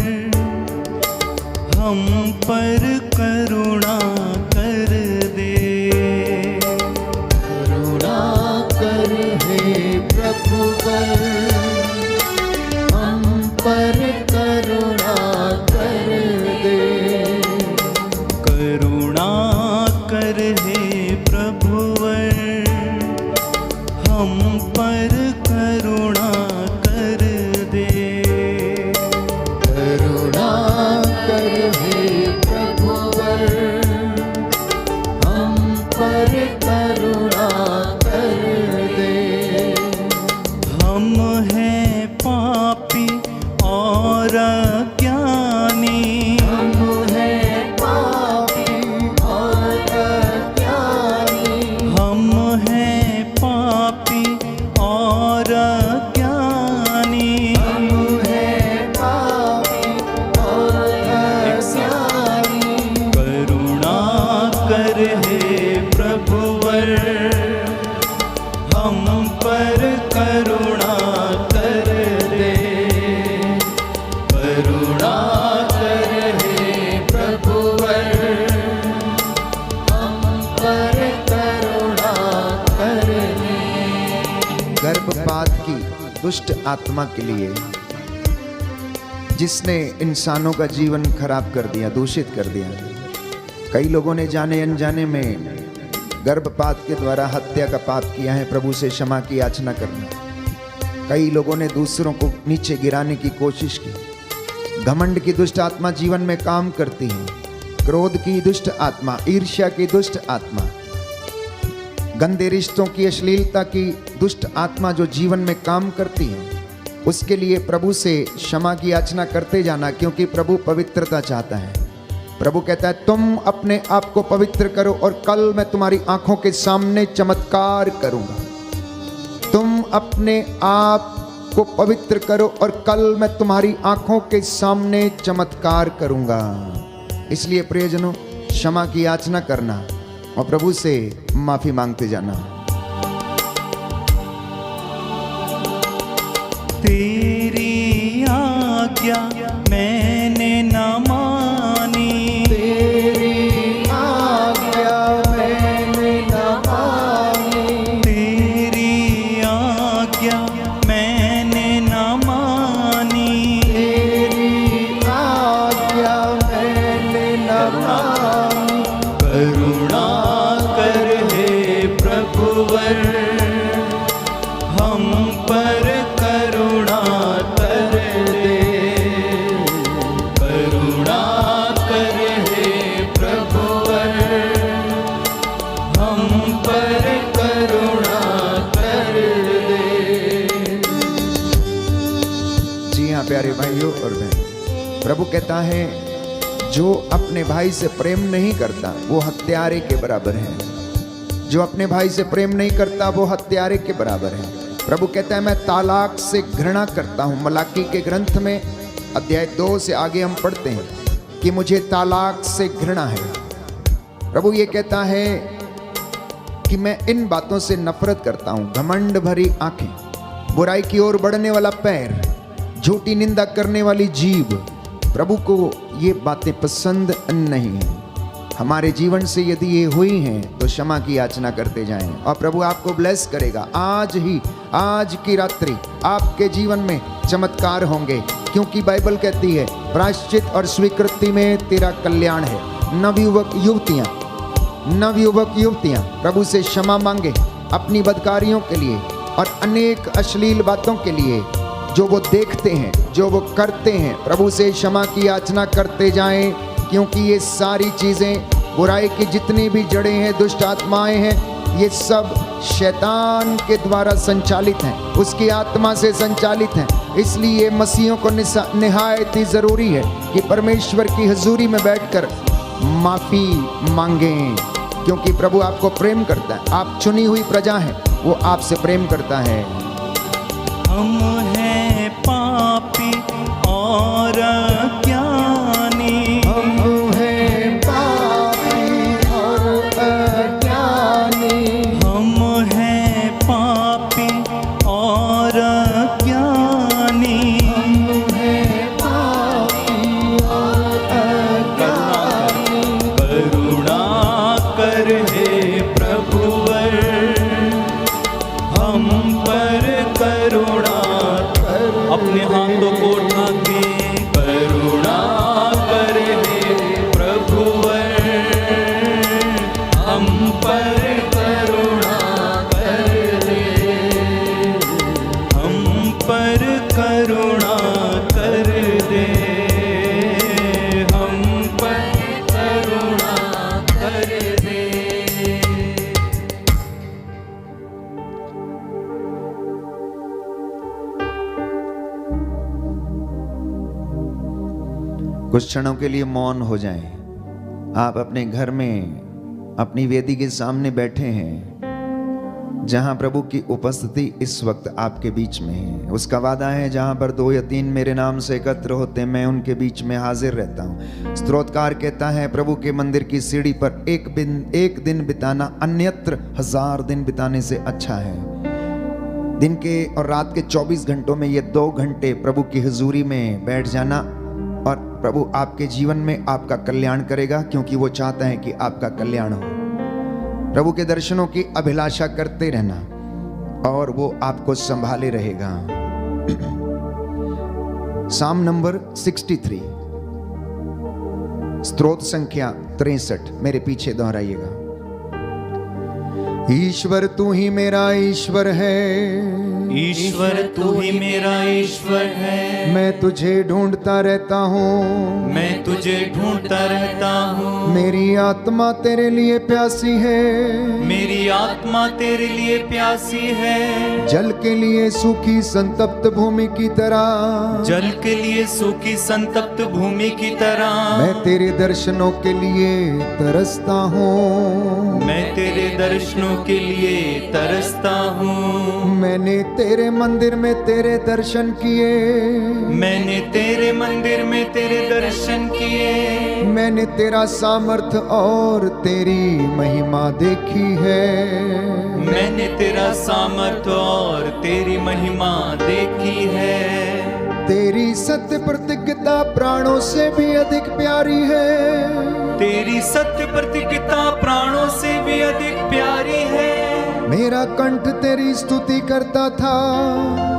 हम पर करुणा कर दे, करुणा कर हे प्रभुवर हम पर करुणा कर दे, करुणा कर हे प्रभुवर हम पर करुणा कर दे, करुणा कर हे प्रभुवर हम पर करुणा कर दे। हम हैं पापी और अज्ञानी, हम हैं पापी और अज्ञानी, हम हैं पापी और अज्ञानी, हम हैं पापी और अज्ञानी। करुणा कर हे प्रभुवर हम पर करुणा कर दे, करुणा कर हे प्रभुवर हम पर करुणा कर दे। गर्भपात की दुष्ट आत्मा के लिए, जिसने इंसानों का जीवन खराब कर दिया, दूषित कर दिया। कई लोगों ने जाने अनजाने में गर्भपात के द्वारा हत्या का पाप किया है। प्रभु से क्षमा की याचना करना। कई लोगों ने दूसरों को नीचे गिराने की कोशिश की। घमंड की दुष्ट आत्मा जीवन में काम करती है। क्रोध की दुष्ट आत्मा, ईर्ष्या की दुष्ट आत्मा, गंदे रिश्तों की, अश्लीलता की दुष्ट आत्मा जो जीवन में काम करती है, उसके लिए प्रभु से क्षमा की याचना करते जाना, क्योंकि प्रभु पवित्रता चाहता है। प्रभु कहता है तुम अपने आप को पवित्र करो और कल मैं तुम्हारी आंखों के सामने चमत्कार करूंगा। तुम अपने आप को पवित्र करो और कल मैं तुम्हारी आंखों के सामने चमत्कार करूंगा। इसलिए प्रियजनों, क्षमा की याचना करना और प्रभु से माफी मांगते जाना। तेरी आज्ञा मैंने न मानी, तेरी आज्ञा मैंने न मानी, तेरी आज्ञा मैंने न मानी, तेरी आज्ञा मैंने न मानी। करुणा कर हे प्रभुवर हम पर करुणा कर दे, करुणा कर हे प्रभुवर हम पर करुणा कर दे। जी हाँ प्यारे भाइयों और बहन, प्रभु कहता है जो अपने भाई से प्रेम नहीं करता वो हत्यारे के बराबर है। जो अपने भाई से प्रेम नहीं करता वो हत्यारे के बराबर है। प्रभु कहता है मैं तालाक से घृणा करता हूँ। मलाकी के ग्रंथ में अध्याय 2 से आगे हम पढ़ते हैं कि मुझे तालाक से घृणा है। प्रभु ये कहता है कि मैं इन बातों से नफरत करता हूँ। घमंड भरी आंखें, बुराई की ओर बढ़ने वाला पैर, झूठी निंदा करने वाली जीभ, प्रभु को ये बातें पसंद नहीं है। हमारे जीवन से यदि ये हुई हैं तो क्षमा की याचना करते जाएं और प्रभु आपको ब्लेस करेगा। आज ही, आज की रात्रि आपके जीवन में चमत्कार होंगे, क्योंकि बाइबल कहती है प्रायश्चित और स्वीकृति में तेरा कल्याण है। नवयुवक युवतियां प्रभु से क्षमा मांगे, अपनी बदकारियों के लिए और अनेक अश्लील बातों के लिए जो वो देखते हैं, जो वो करते हैं, प्रभु से क्षमा की याचना करते जाएं, क्योंकि ये सारी चीज़ें, बुराई की जितनी भी जड़ें हैं, दुष्ट आत्माएं हैं, ये सब शैतान के द्वारा संचालित हैं, उसकी आत्मा से संचालित हैं। इसलिए मसीहों को निहायत ही ज़रूरी है कि परमेश्वर की हजूरी में बैठकर माफ़ी मांगें, क्योंकि प्रभु आपको प्रेम करता है। आप चुनी हुई प्रजा हैं, वो आपसे प्रेम करता है। हम हैं पापी और अज्ञानी, हम हैं पापी और अज्ञानी, हम हैं पापी और अज्ञानी, हम हैं पापी और अज्ञानी। करुणा कर हे प्रभुवर, हम पर करुणा कर। अपने हाथों को उठा के करुणा कर हे प्रभुवर, हम पर करुणा कर दे, हम पर करुणा कर दे, हम पर करुणा कर दे। कुछ क्षणों के लिए मौन हो जाएं। आप अपने घर में अपनी वेदी के सामने बैठे हैं, जहां प्रभु की उपस्थिति इस वक्त आपके बीच में है। उसका वादा है, जहां पर 2 या 3 मेरे नाम से एकत्र होते, मैं उनके बीच में हाजिर रहता हूं। स्तोत्रकार कहता है, प्रभु के मंदिर की सीढ़ी पर एक दिन बिताना अन्यत्र 1000 दिन बिताने से अच्छा है। दिन के और रात के 24 घंटों में ये 2 घंटे प्रभु की हुजूरी में बैठ जाना, और प्रभु आपके जीवन में आपका कल्याण करेगा, क्योंकि वो चाहता है कि आपका कल्याण हो। प्रभु के दर्शनों की अभिलाषा करते रहना और वो आपको संभाले रहेगा। साम नंबर 63, स्तोत्र संख्या 63, मेरे पीछे दोहराइएगा। ईश्वर तू ही मेरा ईश्वर है, ईश्वर तू ही मेरा ईश्वर है, मैं तुझे ढूंढता रहता हूँ, मैं तुझे ढूंढता रहता हूँ। मेरी आत्मा तेरे लिए प्यासी है, मेरी आत्मा तेरे लिए प्यासी है, जल के लिए सूखी संतप्त भूमि की तरह, जल के लिए सूखी संतप्त भूमि की तरह। मैं तेरे दर्शनों के लिए तरसता हूँ, मैं तेरे दर्शनों के लिए तरसता हूँ। मैंने तेरे मंदिर में तेरे दर्शन किए, मैंने तेरे मंदिर में तेरे दर्शन किए, मैंने तेरा सामर्थ और तेरी महिमा देखी है, मैंने तेरा सामर्थ और तेरी महिमा देखी है। तेरी सत्य प्रतिज्ञता प्राणों से भी अधिक प्यारी है, तेरी सत्य प्रतिज्ञता प्राणों से भी अधिक प्यारी है। मेरा कंठ तेरी स्तुति करता था,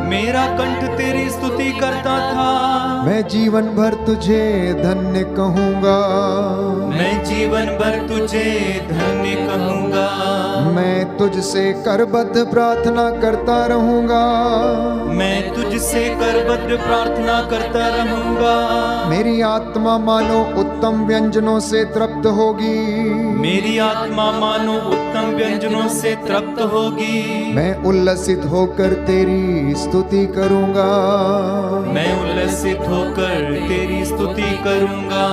मेरा कंठ तेरी स्तुति करता था। मैं जीवन भर तुझे धन्य कहूँगा, मैं जीवन भर तुझे धन्य कहूँगा। मैं तुझसे करबद्ध प्रार्थना करता रहूँगा, मैं तुझसे करबद्ध प्रार्थना करता रहूँगा। मेरी आत्मा मानो उत्तम व्यंजनों से तृप्त होगी, मेरी आत्मा मानो उत्तम व्यंजनों से तृप्त होगी। मैं उल्लसित होकर तेरी स्तुति करूँगा, मैं उल्लसित होकर तेरी स्तुति करूँगा।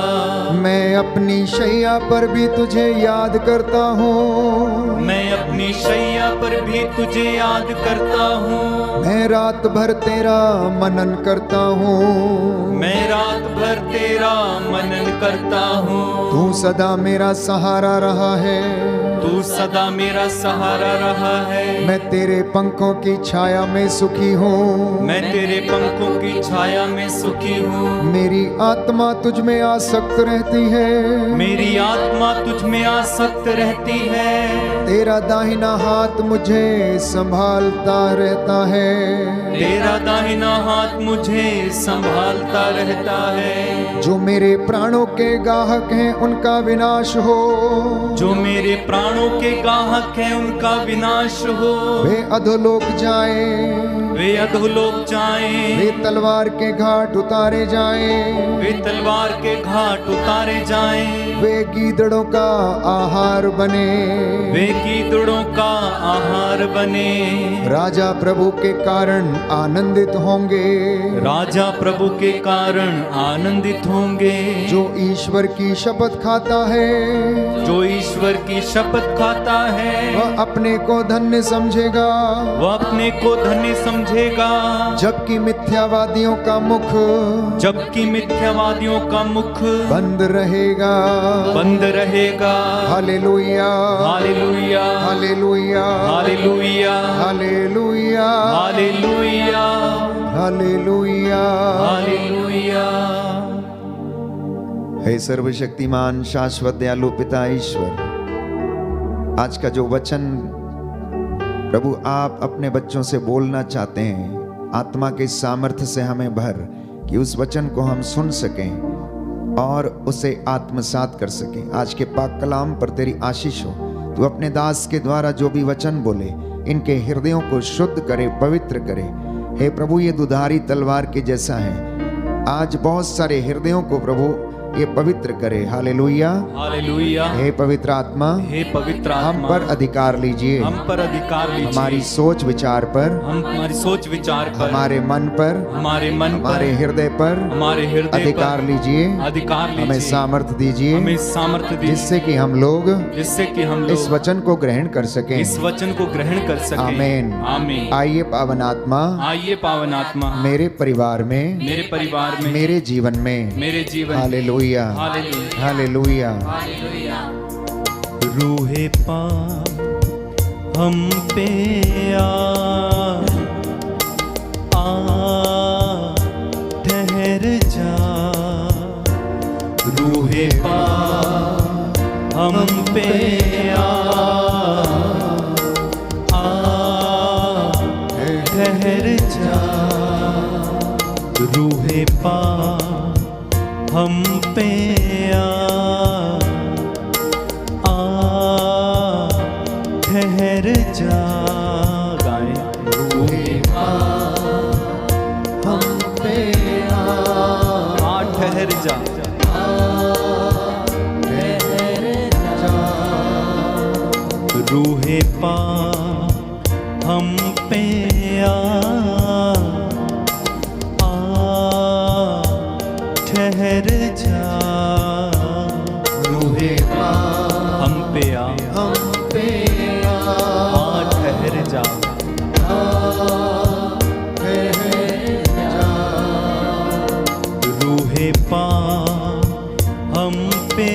मैं अपनी शैया पर भी तुझे याद करता हूँ, मैं अपनी शैया पर भी तुझे याद करता हूँ। मैं रात भर तेरा मनन करता हूँ, मैं रात भर तेरा मनन करता हूँ। तू सदा मेरा सहारा रहा है, तू सदा मेरा सहारा रहा है। मैं तेरे पंखों की छाया में सुखी हूँ, मैं तेरे पंखों की छाया में सुखी हूँ। मेरी आत्मा तुझ में आसक्त रहती है, मेरी आत्मा तुझ में आसक्त रहती है। तेरा दाहिना हाथ मुझे संभालता रहता है, तेरा दाहिना हाथ मुझे संभालता रहता है। जो मेरे प्राणों के गाहक हैं उनका विनाश हो, जो मेरे प्राणों प्राणों के गाहक हैं उनका विनाश हो। वे अधोलोक जाए, वे अधोलोक जाएं, वे तलवार के घाट उतारे जाएं, वे तलवार के घाट उतारे जाएं, वे गीदड़ों का आहार बने, वे गीदड़ों का आहार बने। राजा प्रभु के कारण आनंदित होंगे, राजा प्रभु के कारण आनंदित होंगे। जो ईश्वर की शपथ खाता है, जो ईश्वर की शपथ खाता है, वह अपने को धन्य समझेगा, वह अपने को धन्य समझेगा। जबकि मिथ्यावादियों का मुख, जबकि मिथ्यावादियों का मुख बंद रहेगा, बंद रहेगा। Hallelujah, hallelujah, hallelujah, hallelujah, hallelujah, hallelujah, hallelujah, hallelujah. हे सर्वशक्तिमान शाश्वत दयालु पिता ईश्वर, आज का जो वचन प्रभु आप अपने बच्चों से बोलना चाहते हैं, आत्मा के सामर्थ्य से हमें भर कि उस वचन को हम सुन सकें और उसे आत्मसात कर सकें। आज के पाक कलाम पर तेरी आशीष हो। तू अपने दास के द्वारा जो भी वचन बोले, इनके हृदयों को शुद्ध करे, पवित्र करे। हे प्रभु, ये दुधारी तलवार के जैसा है। आज बहुत सारे हृदयों को प्रभु ये पवित्र करे। Hallelujah, hallelujah. हे पवित्र आत्मा, हे पवित्र हम आत्मा, पर अधिकार लीजिए, हम पर अधिकार लीजिए। हमारी सोच विचार पर, हमारी सोच विचार पर, हमारे मन पर, हमारे मन पर, हमारे हृदय पर, हमारे हृदय अधिकार लीजिए, अधिकार लीजिए। हमें सामर्थ्य दीजिए, हमें सामर्थ्य दीजिए, जिससे कि हम लोग इस वचन को ग्रहण कर सकें, इस वचन को ग्रहण कर सकें। आमीन, आमीन। आइए पावन आत्मा, आइए पावन आत्मा, मेरे परिवार में, मेरे परिवार में, मेरे जीवन में, मेरे जीवन। Hallelujah, hallelujah, hallelujah. रूहे पाक हम पे आ ठहर जा। रूहे पाक हम पे आ ठहर जा। रूहे पाक हम पे ठहर जा। गाएं। रूहे हम पे ठहर जा। रूहे पाक हम पे ठहर जा। रूहे पाक हम पे ठहर जा। रूहे पाक हम पे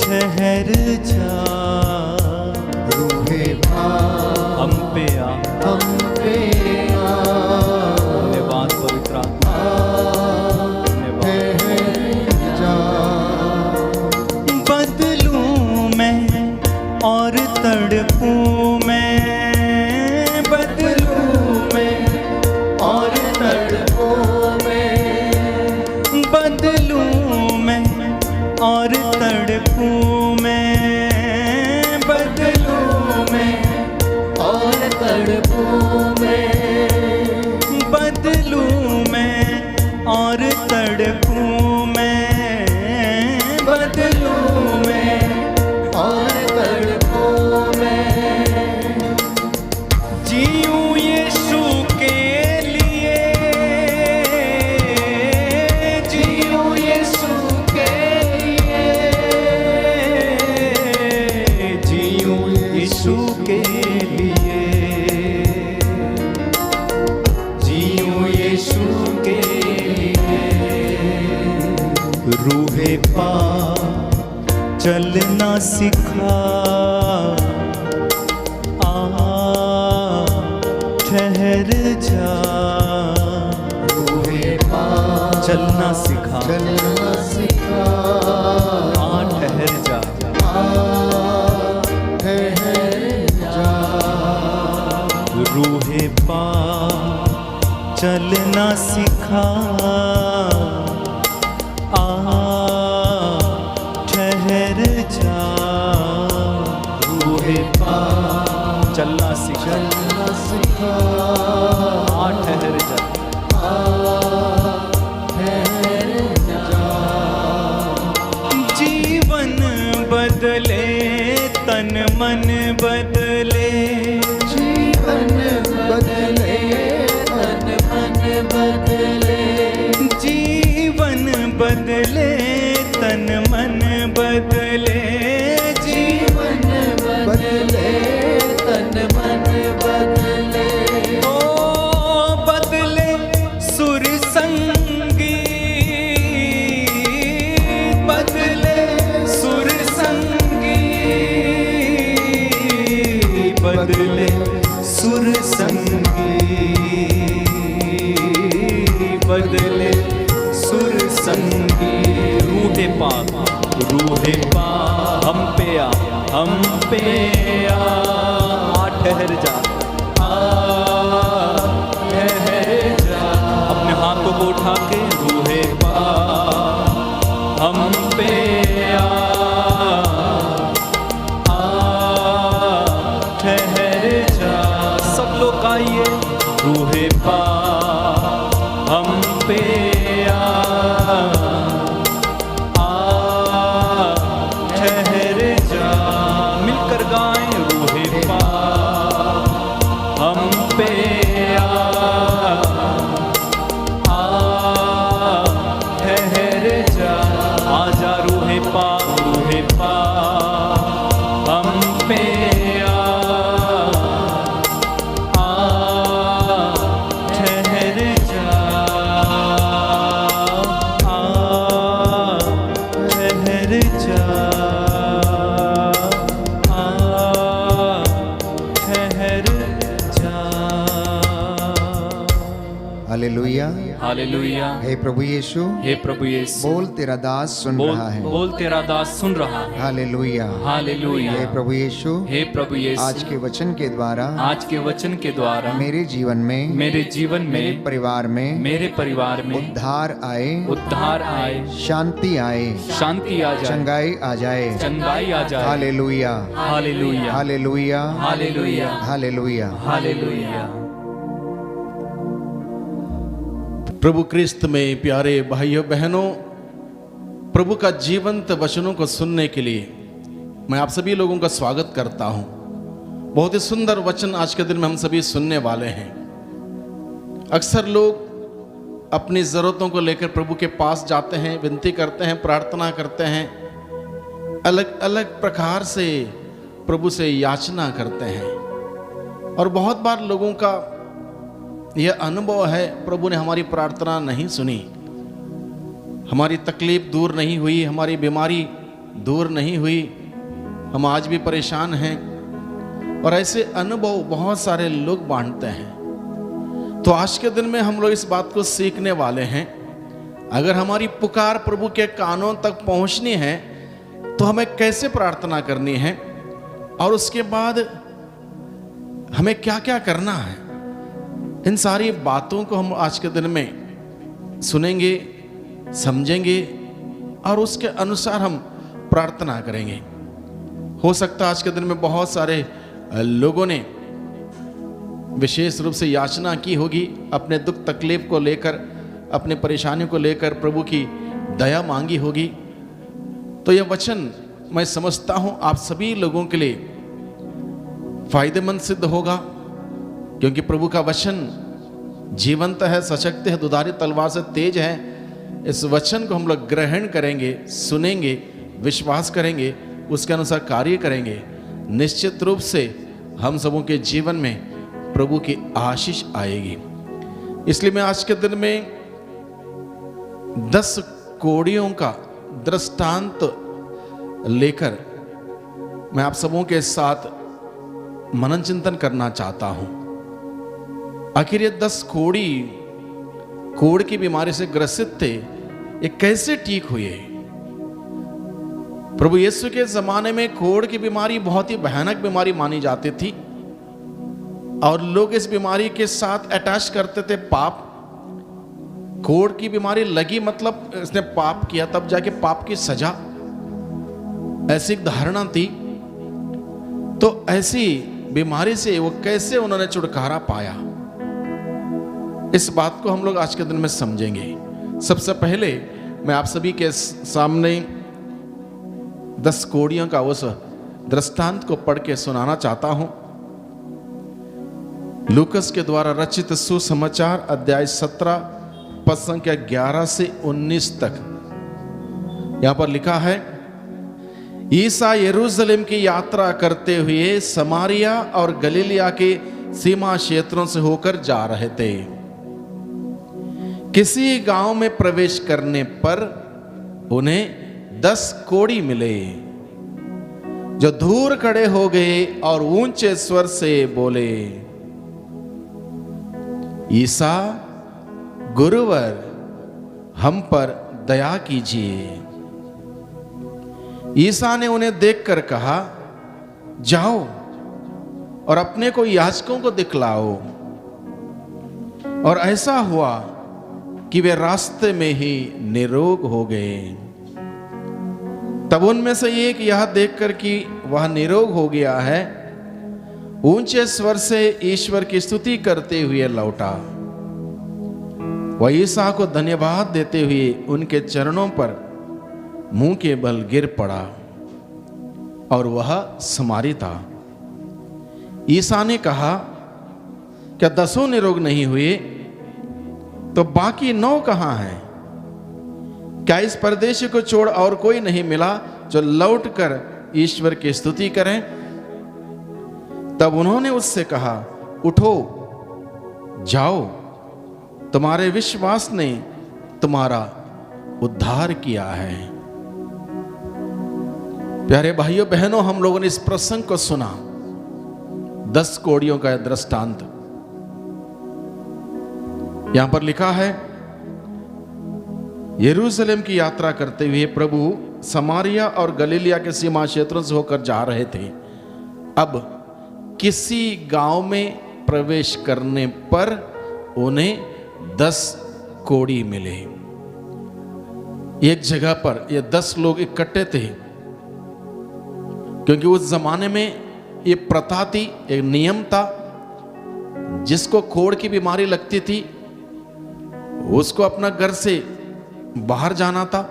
ठहर जा। रूहे पाक हम पे धन्यवाद पवित्र आत्मा, बदलूं मैं और तड़पूं मैं, बदलूं मैं और तड़पूं मैं, बदलूं मैं और तड़पूं मैं, बदलूं मैं और तड़पूं मैं, बदलूं मैं और तड़पूं मैं, बदलूं मैं और तड़पूं मैं। जीऊं यीशु के लिए, जीऊं यीशु के लिए, जीऊं यीशु के लिए, जीऊं यीशु के लिए। रूहे पाक चलना सिखा, ठहर जा। रूहे पाक चलना सिखा, चलना सिखा, ठहर जा। ठहर जा। रूहे पाक चलना सिखा, जा रूहे पाक चलना सिखा ठहर जा जीवन बदले तन मन बदले जीवन बदले तन मन बदले जीवन बदले तन मन बदले जीवन बदले तन मन बदले ओ बदले सुर संगी बदले सुर संगी बदले सुर संगी बदले सुर संगी रूहे पाक हम पे आ ठहर जा ठहर जा अपने हाथों को उठा के रूहे पाक हम पे आ ठहर जा सब लोग आइए रूहे पाक हम पे ठहर जा मिलकर गाएं रूहे पाक हम पे ठहर जा आजा रूहे पाक हम पे ठहर जा ठहर जा ठहर जा हालेलुया हालेलुया हे प्रभु यीशु हे प्रभु यीशु बोल तेरा दास सुन रहा है बोल तेरा दास सुन रहा है हालेलुया हालेलुया हे प्रभु यीशु हे प्रभु यीशु आज के वचन के द्वारा मेरे जीवन में मेरे परिवार में उद्धार आए शांति आए आ जाए चंगाई आ जाए hallelujah hallelujah hallelujah hallelujah hallelujah hallelujah प्रभु क्रिस्त में प्यारे भाइयों बहनों, प्रभु का जीवंत वचनों को सुनने के लिए मैं आप सभी लोगों का स्वागत करता हूं। बहुत ही सुंदर वचन आज के दिन में हम सभी सुनने वाले हैं। अक्सर लोग अपनी ज़रूरतों को लेकर प्रभु के पास जाते हैं, विनती करते हैं, प्रार्थना करते हैं, अलग अलग प्रकार से प्रभु से याचना करते हैं। और बहुत बार लोगों का यह अनुभव है, प्रभु ने हमारी प्रार्थना नहीं सुनी, हमारी तकलीफ दूर नहीं हुई, हमारी बीमारी दूर नहीं हुई, हम आज भी परेशान हैं। और ऐसे अनुभव बहुत सारे लोग बांटते हैं। तो आज के दिन में हम लोग इस बात को सीखने वाले हैं, अगर हमारी पुकार प्रभु के कानों तक पहुंचनी है तो हमें कैसे प्रार्थना करनी है और उसके बाद हमें क्या क्या करना है। इन सारी बातों को हम आज के दिन में सुनेंगे, समझेंगे और उसके अनुसार हम प्रार्थना करेंगे। हो सकता है आज के दिन में बहुत सारे लोगों ने विशेष रूप से याचना की होगी, अपने दुख तकलीफ को लेकर, अपने परेशानियों को लेकर प्रभु की दया मांगी होगी। तो यह वचन मैं समझता हूं आप सभी लोगों के लिए फायदेमंद सिद्ध होगा, क्योंकि प्रभु का वचन जीवंत है, सशक्त है, दुधारी तलवार से तेज है। इस वचन को हम लोग ग्रहण करेंगे, सुनेंगे, विश्वास करेंगे, उसके अनुसार कार्य करेंगे, निश्चित रूप से हम सबों के जीवन में प्रभु की आशीष आएगी। इसलिए मैं आज के दिन में 10 कोड़ियों का दृष्टांत लेकर मैं आप सबों के साथ मनन चिंतन करना चाहता हूं। आखिर ये 10 कोढ़ की बीमारी से ग्रसित थे, ये कैसे ठीक हुए। प्रभु यीशु के जमाने में कोढ़ की बीमारी बहुत ही भयानक बीमारी मानी जाती थी और लोग इस बीमारी के साथ अटैच करते थे पाप। कोढ़ की बीमारी लगी मतलब इसने पाप किया, तब जाके पाप की सजा। ऐसी एक धारणा थी। तो ऐसी बीमारी से वो कैसे उन्होंने छुटकारा पाया, इस बात को हम लोग आज के दिन में समझेंगे। सबसे पहले मैं आप सभी के सामने 10 कोड़ियों का उस दृष्टांत को पढ़ के सुनाना चाहता हूं। लूकस के द्वारा रचित सुसमाचार अध्याय 17 पद संख्या 11 से 19 तक। यहां पर लिखा है, ईसा यरूशलेम की यात्रा करते हुए समारिया और गलीलिया के सीमा क्षेत्रों से होकर जा रहे थे। किसी गांव में प्रवेश करने पर उन्हें 10 कोढ़ी मिले, जो दूर खड़े हो गए और ऊंचे स्वर से बोले, ईसा गुरुवर, हम पर दया कीजिए। ईसा ने उन्हें देखकर कहा, जाओ और अपने को याजकों को दिखलाओ। और ऐसा हुआ कि वे रास्ते में ही निरोग हो गए। तब उनमें से एक यह देखकर कि वह निरोग हो गया है, ऊंचे स्वर से ईश्वर की स्तुति करते हुए लौटा। वह ईसा को धन्यवाद देते हुए उनके चरणों पर मुंह के बल गिर पड़ा, और वह समारी था। ईसा ने कहा, क्या 10 निरोग नहीं हुए? तो बाकी 9 कहां हैं? क्या इस परदेशी को छोड़ और कोई नहीं मिला जो लौटकर ईश्वर की स्तुति करें? तब उन्होंने उससे कहा, उठो, जाओ, तुम्हारे विश्वास ने तुम्हारा उद्धार किया है। प्यारे भाइयों बहनों, हम लोगों ने इस प्रसंग को सुना, 10 कोढ़ियों का दृष्टांत। यहां पर लिखा है, यरूशलेम की यात्रा करते हुए प्रभु समारिया और गलीलिया के सीमा क्षेत्रों से होकर जा रहे थे। अब किसी गांव में प्रवेश करने पर उन्हें 10 कोढ़ी मिले। एक जगह पर ये 10 लोग इकट्ठे थे, क्योंकि उस जमाने में ये प्रथा थी, एक नियम था, जिसको कोढ़ की बीमारी लगती थी उसको अपना घर से बाहर जाना था,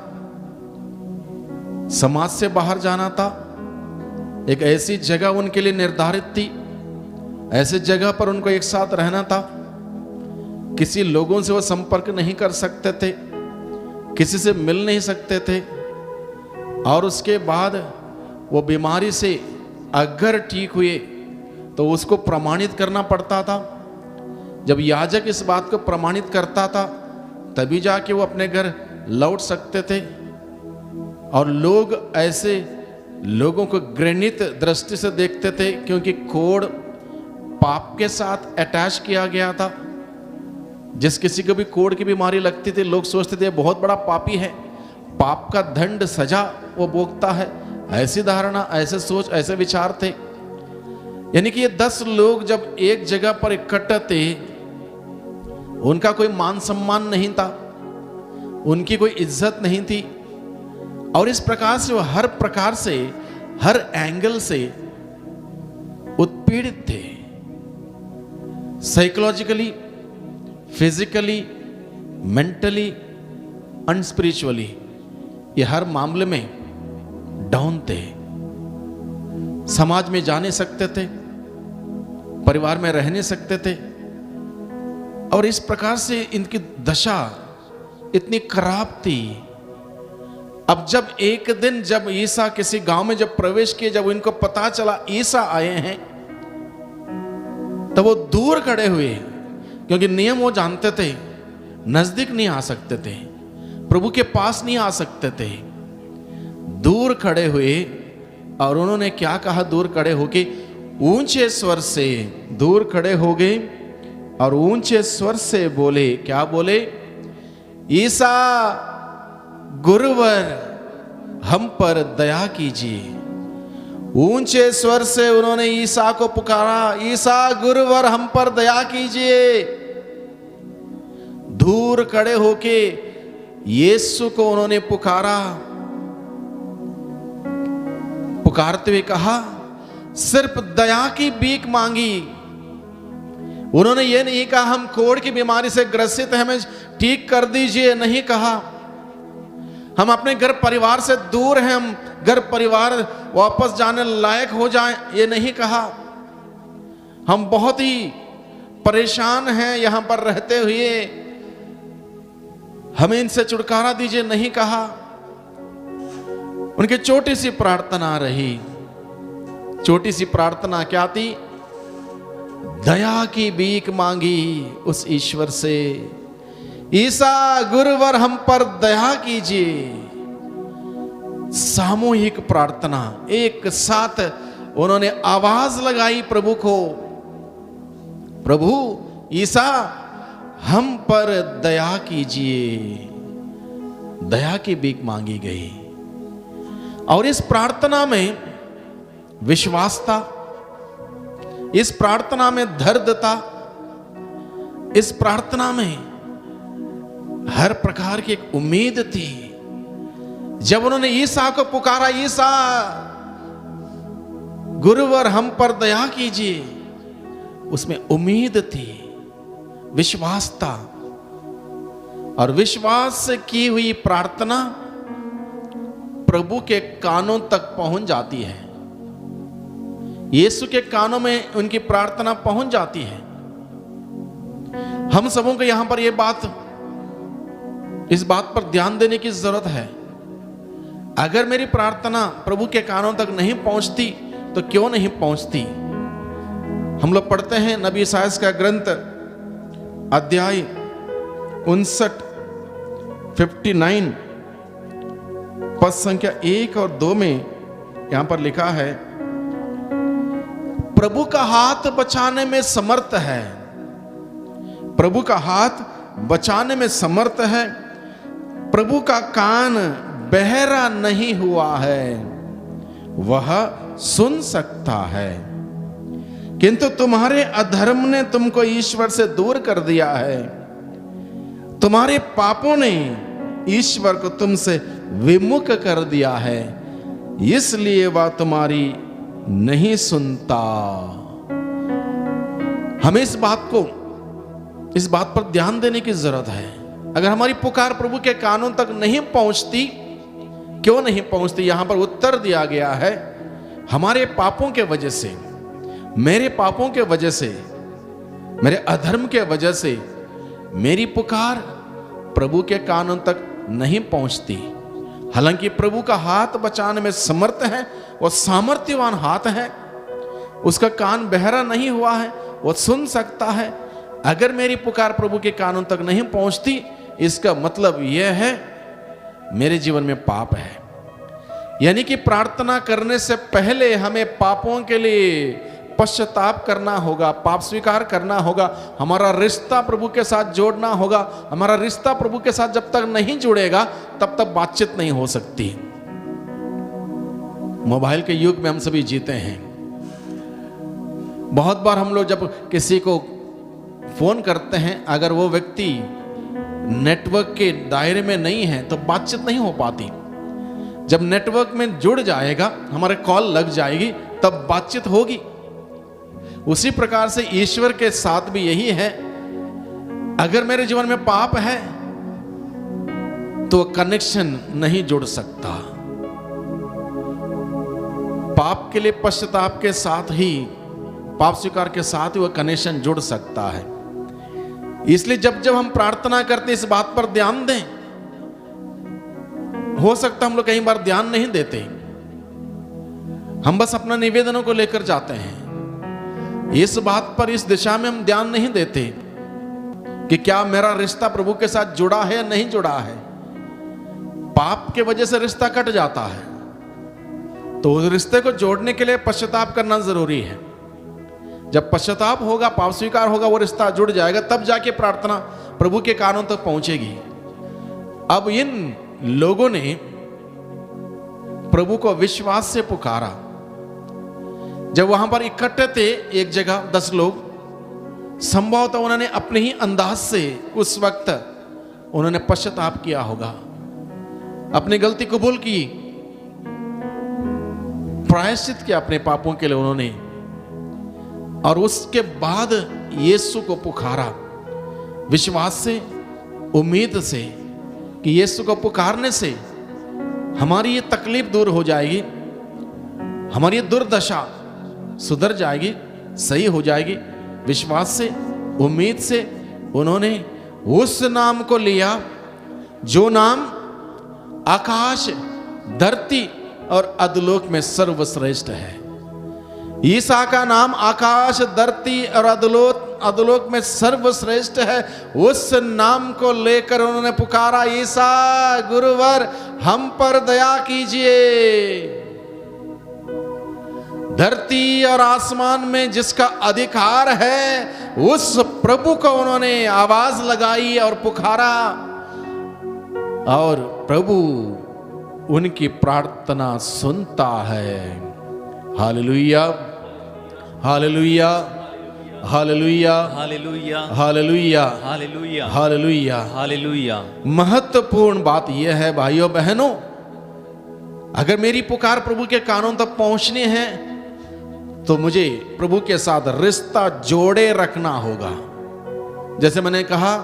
समाज से बाहर जाना था। एक ऐसी जगह उनके लिए निर्धारित थी, ऐसे जगह पर उनको एक साथ रहना था। किसी लोगों से वो संपर्क नहीं कर सकते थे, किसी से मिल नहीं सकते थे। और उसके बाद वो बीमारी से अगर ठीक हुए तो उसको प्रमाणित करना पड़ता था। जब याजक इस बात को प्रमाणित करता था तभी जाके वो अपने घर लौट सकते थे। और लोग ऐसे लोगों को घृणित दृष्टि से देखते थे, क्योंकि कोढ़ पाप के साथ अटैच किया गया था। जिस किसी को भी कोढ़ की बीमारी लगती थी, लोग सोचते थे बहुत बड़ा पापी है, पाप का दंड सजा वो भोगता है। ऐसी धारणा, ऐसे सोच, ऐसे विचार थे। यानी कि ये 10 लोग जब एक जगह पर इकट्ठे थे, उनका कोई मान सम्मान नहीं था, उनकी कोई इज्जत नहीं थी। और इस प्रकार से वो हर प्रकार से, हर एंगल से उत्पीड़ित थे। साइकोलॉजिकली, फिजिकली, मेंटली, अनस्पिरिचुअली, ये हर मामले में डाउन थे। समाज में जा नहीं सकते थे, परिवार में रह नहीं सकते थे। और इस प्रकार से इनकी दशा इतनी खराब थी। अब जब एक दिन जब ईसा किसी गांव में जब प्रवेश किए, जब इनको पता चला ईसा आए हैं, तब वो दूर खड़े हुए, क्योंकि नियम वो जानते थे, नजदीक नहीं आ सकते थे, प्रभु के पास नहीं आ सकते थे। दूर खड़े हुए और उन्होंने क्या कहा? दूर खड़े होके ऊंचे स्वर से दूर खड़े हो गए और ऊंचे स्वर से बोले, क्या बोले? ईसा गुरुवर, हम पर दया कीजिए। ऊंचे स्वर से उन्होंने ईसा को पुकारा, ईसा गुरुवर, हम पर दया कीजिए। दूर खड़े होके यीशु को उन्होंने पुकारा। पुकारते हुए कहा, सिर्फ दया की भीख मांगी। उन्होंने ये नहीं कहा हम कोढ़ की बीमारी से ग्रसित हैं, हमें ठीक कर दीजिए, नहीं कहा। हम अपने घर परिवार से दूर हैं, हम घर परिवार वापस जाने लायक हो जाएं, ये नहीं कहा। हम बहुत ही परेशान हैं यहां पर रहते हुए, हमें इनसे छुटकारा दीजिए, नहीं कहा। उनकी छोटी सी प्रार्थना रही। छोटी सी प्रार्थना क्या थी? दया की भीख मांगी उस ईश्वर से, ईसा गुरुवर हम पर दया कीजिए। सामूहिक प्रार्थना, एक साथ उन्होंने आवाज लगाई प्रभु को, प्रभु ईसा हम पर दया कीजिए। दया की भीख मांगी गई और इस प्रार्थना में विश्वास था, इस प्रार्थना में दर्द था, इस प्रार्थना में हर प्रकार की एक उम्मीद थी। जब उन्होंने ईसा को पुकारा, ईसा गुरुवर हम पर दया कीजिए, उसमें उम्मीद थी, विश्वास था। और विश्वास से की हुई प्रार्थना प्रभु के कानों तक पहुंच जाती है। यीशु के कानों में उनकी प्रार्थना पहुंच जाती है। हम सबों को यहां पर इस बात पर ध्यान देने की जरूरत है। अगर मेरी प्रार्थना प्रभु के कानों तक नहीं पहुंचती तो क्यों नहीं पहुंचती? हम लोग पढ़ते हैं नबी इसायाह का ग्रंथ अध्याय 59 पद संख्या 1 और 2 में यहां पर लिखा है, प्रभु का हाथ बचाने में समर्थ है, प्रभु का हाथ बचाने में समर्थ है, प्रभु का कान बहरा नहीं हुआ है, वह सुन सकता है, किंतु तुम्हारे अधर्म ने तुमको ईश्वर से दूर कर दिया है, तुम्हारे पापों ने ईश्वर को तुमसे विमुख कर दिया है, इसलिए वह तुम्हारी नहीं सुनता। हमें इस बात पर ध्यान देने की जरूरत है। अगर हमारी पुकार प्रभु के कानों तक नहीं पहुंचती, क्यों नहीं पहुंचती? यहां पर उत्तर दिया गया है, हमारे पापों के वजह से, मेरे पापों के वजह से, मेरे अधर्म के वजह से मेरी पुकार प्रभु के कानों तक नहीं पहुंचती। हालांकि प्रभु का हाथ बचाने में समर्थ है, वो सामर्थ्यवान हाथ है, उसका कान बहरा नहीं हुआ है, वो सुन सकता है। अगर मेरी पुकार प्रभु के कानों तक नहीं पहुंचती, इसका मतलब यह है मेरे जीवन में पाप है। यानी कि प्रार्थना करने से पहले हमें पापों के लिए पश्चाताप करना होगा, पाप स्वीकार करना होगा, हमारा रिश्ता प्रभु के साथ जोड़ना होगा। हमारा रिश्ता प्रभु के साथ जब तक नहीं जुड़ेगा तब तक बातचीत नहीं हो सकती। मोबाइल के युग में हम सभी जीते हैं। बहुत बार हम लोग जब किसी को फोन करते हैं, अगर वो व्यक्ति नेटवर्क के दायरे में नहीं है तो बातचीत नहीं हो पाती। जब नेटवर्क में जुड़ जाएगा, हमारे कॉल लग जाएगी, तब बातचीत होगी। उसी प्रकार से ईश्वर के साथ भी यही है। अगर मेरे जीवन में पाप है तो कनेक्शन नहीं जुड़ सकता। पाप के लिए पश्चाताप के साथ ही, पाप स्वीकार के साथ ही वह कनेक्शन जुड़ सकता है। इसलिए जब जब हम प्रार्थना करते इस बात पर ध्यान दें। हो सकता हम लोग कई बार ध्यान नहीं देते, हम बस अपना निवेदनों को लेकर जाते हैं। इस बात पर, इस दिशा में हम ध्यान नहीं देते कि क्या मेरा रिश्ता प्रभु के साथ जुड़ा है या नहीं जुड़ा है। पाप के वजह से रिश्ता कट जाता है, तो उस रिश्ते को जोड़ने के लिए पश्चाताप करना जरूरी है। जब पश्चाताप होगा, पाप स्वीकार होगा, वो रिश्ता जुड़ जाएगा, तब जाके प्रार्थना प्रभु के कानों तक पहुंचेगी। अब इन लोगों ने प्रभु को विश्वास से पुकारा। जब वहां पर इकट्ठे थे एक जगह 10 लोग, संभवतः उन्होंने अपने ही अंदाज से उस वक्त उन्होंने पश्चाताप किया होगा, अपनी गलती कबूल की, प्रायश्चित किया अपने पापों के लिए उन्होंने, और उसके बाद यीशु को पुकारा विश्वास से, उम्मीद से कि यीशु को पुकारने से हमारी ये तकलीफ दूर हो जाएगी, हमारी ये दुर्दशा सुधर जाएगी, सही हो जाएगी। विश्वास से, उम्मीद से उन्होंने उस नाम को लिया जो नाम आकाश, धरती और अधोलोक में सर्वश्रेष्ठ है। ईसा का नाम आकाश, धरती और अधोलोक में सर्वश्रेष्ठ है। उस नाम को लेकर उन्होंने पुकारा, ईसा गुरुवर हम पर दया कीजिए। धरती और आसमान में जिसका अधिकार है उस प्रभु को उन्होंने आवाज लगाई और पुकारा, और प्रभु उनकी प्रार्थना सुनता है। Hallelujah, hallelujah, hallelujah, hallelujah, hallelujah, hallelujah, hallelujah, hallelujah. महत्वपूर्ण बात यह है भाइयों बहनों, अगर मेरी पुकार प्रभु के कानों तक पहुंचनी है तो मुझे प्रभु के साथ रिश्ता जोड़े रखना होगा। जैसे मैंने कहा,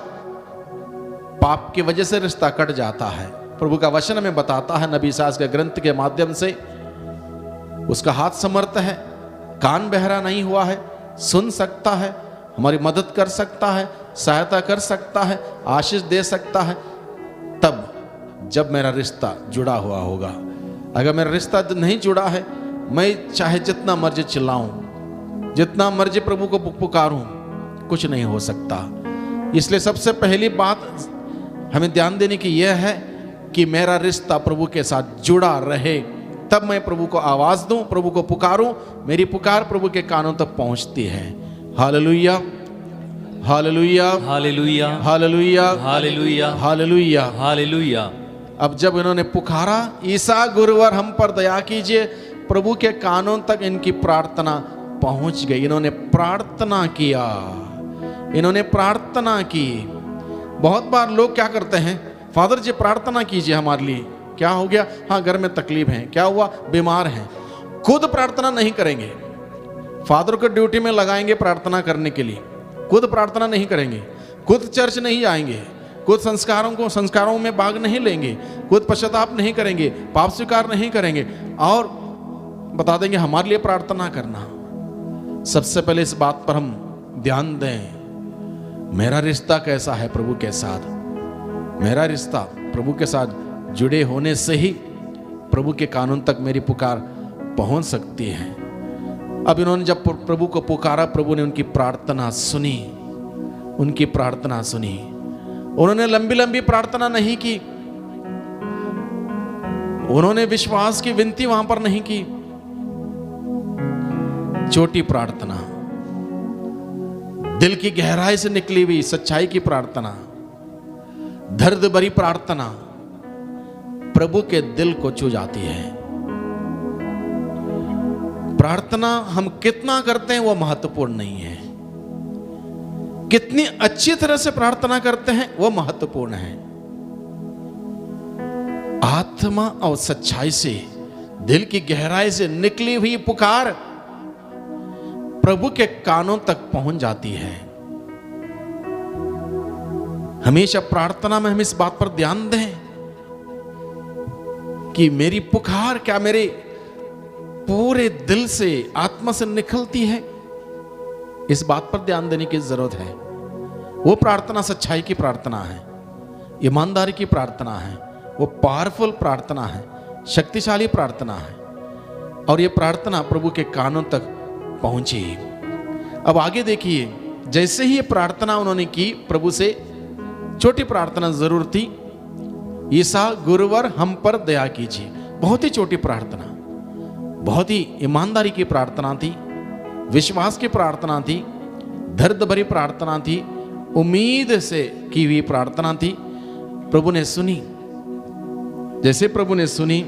पाप की वजह से रिश्ता कट जाता है। प्रभु का वचन हमें बताता है नबी सास के ग्रंथ के माध्यम से, उसका हाथ समर्थ है, कान बहरा नहीं हुआ है, सुन सकता है, हमारी मदद कर सकता है, सहायता कर सकता है, आशीष दे सकता है, तब जब मेरा रिश्ता जुड़ा हुआ होगा। अगर मेरा रिश्ता नहीं जुड़ा है, मैं चाहे जितना मर्जी चिल्लाऊं, जितना मर्जी प्रभु को पुकारूं, कुछ नहीं हो सकता। इसलिए सबसे पहली बात हमें ध्यान देने की यह है कि मेरा रिश्ता प्रभु के साथ जुड़ा रहे, तब मैं प्रभु को आवाज दूं, प्रभु को पुकारूं, मेरी पुकार प्रभु के कानों तक पहुंचती है। Hallelujah, hallelujah, hallelujah, hallelujah, hallelujah, hallelujah, hallelujah. अब जब इन्होंने पुकारा, ईसा गुरुवर हम पर दया कीजिए, प्रभु के कानों तक इनकी प्रार्थना पहुंच गई। इन्होंने प्रार्थना किया, इन्होंने प्रार्थना की। बहुत बार लोग क्या करते हैं, फादर जी प्रार्थना कीजिए हमारे लिए। क्या हो गया? हाँ, घर में तकलीफ है। क्या हुआ? बीमार हैं। खुद प्रार्थना नहीं करेंगे, फादर को ड्यूटी में लगाएंगे प्रार्थना करने के लिए, खुद प्रार्थना नहीं करेंगे, खुद चर्च नहीं आएंगे, खुद संस्कारों में भाग नहीं लेंगे, खुद पश्चाताप नहीं करेंगे, पाप स्वीकार नहीं करेंगे, और बता देंगे हमारे लिए प्रार्थना करना। सबसे पहले इस बात पर हम ध्यान दें, मेरा रिश्ता कैसा है प्रभु के साथ। मेरा रिश्ता प्रभु के साथ जुड़े होने से ही प्रभु के कानून तक मेरी पुकार पहुंच सकती है। अब इन्होंने जब प्रभु को पुकारा, प्रभु ने उनकी प्रार्थना सुनी, उनकी प्रार्थना सुनी। उन्होंने लंबी लंबी प्रार्थना नहीं की, उन्होंने विश्वास की विनती वहां पर नहीं की, छोटी प्रार्थना, दिल की गहराई से निकली हुई सच्चाई की प्रार्थना, दर्द भरी प्रार्थना प्रभु के दिल को छू जाती है। प्रार्थना हम कितना करते हैं वो महत्वपूर्ण नहीं है, कितनी अच्छी तरह से प्रार्थना करते हैं वो महत्वपूर्ण है। आत्मा और सच्चाई से, दिल की गहराई से निकली हुई पुकार प्रभु के कानों तक पहुंच जाती है। हमेशा प्रार्थना में हम इस बात पर ध्यान दें कि मेरी पुकार क्या मेरे पूरे दिल से, आत्मा से निकलती है। इस बात पर ध्यान देने की जरूरत है। वो प्रार्थना सच्चाई की प्रार्थना है, ईमानदारी की प्रार्थना है, वो पावरफुल प्रार्थना है, शक्तिशाली प्रार्थना है, और ये प्रार्थना प्रभु के कानों तक पहुंची। अब आगे देखिए, जैसे ही ये प्रार्थना उन्होंने की प्रभु से, छोटी प्रार्थना जरूर थी, ईसा गुरुवर हम पर दया कीजिए। बहुत ही छोटी प्रार्थना, बहुत ही ईमानदारी की प्रार्थना थी, विश्वास की प्रार्थना थी, दर्द भरी प्रार्थना थी, उम्मीद से की हुई प्रार्थना थी। प्रभु ने सुनी। जैसे प्रभु ने सुनी,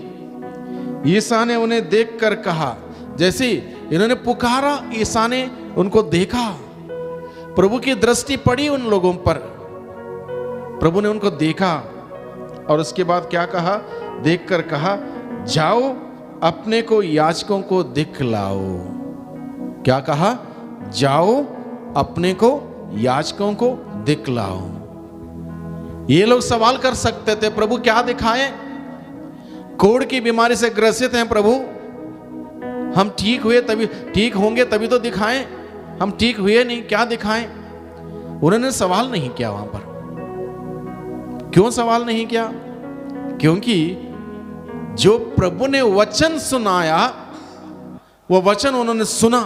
ईसा ने उन्हें देखकर कहा, जैसे इन्होंने पुकारा, ईसा ने उनको देखा, प्रभु की दृष्टि पड़ी उन लोगों पर, प्रभु ने उनको देखा और उसके बाद क्या कहा? देखकर कहा, जाओ अपने को याजकों को दिखलाओ। क्या कहा? जाओ अपने को याजकों को दिखलाओ। ये लोग सवाल कर सकते थे, प्रभु क्या दिखाएं? कोढ़ की बीमारी से ग्रसित हैं प्रभु, हम ठीक हुए तभी, ठीक होंगे तभी तो दिखाएं, हम ठीक हुए नहीं, क्या दिखाएं? उन्होंने सवाल नहीं किया वहां पर। क्यों सवाल नहीं किया? क्योंकि जो प्रभु ने वचन सुनाया वो वचन उन्होंने सुना।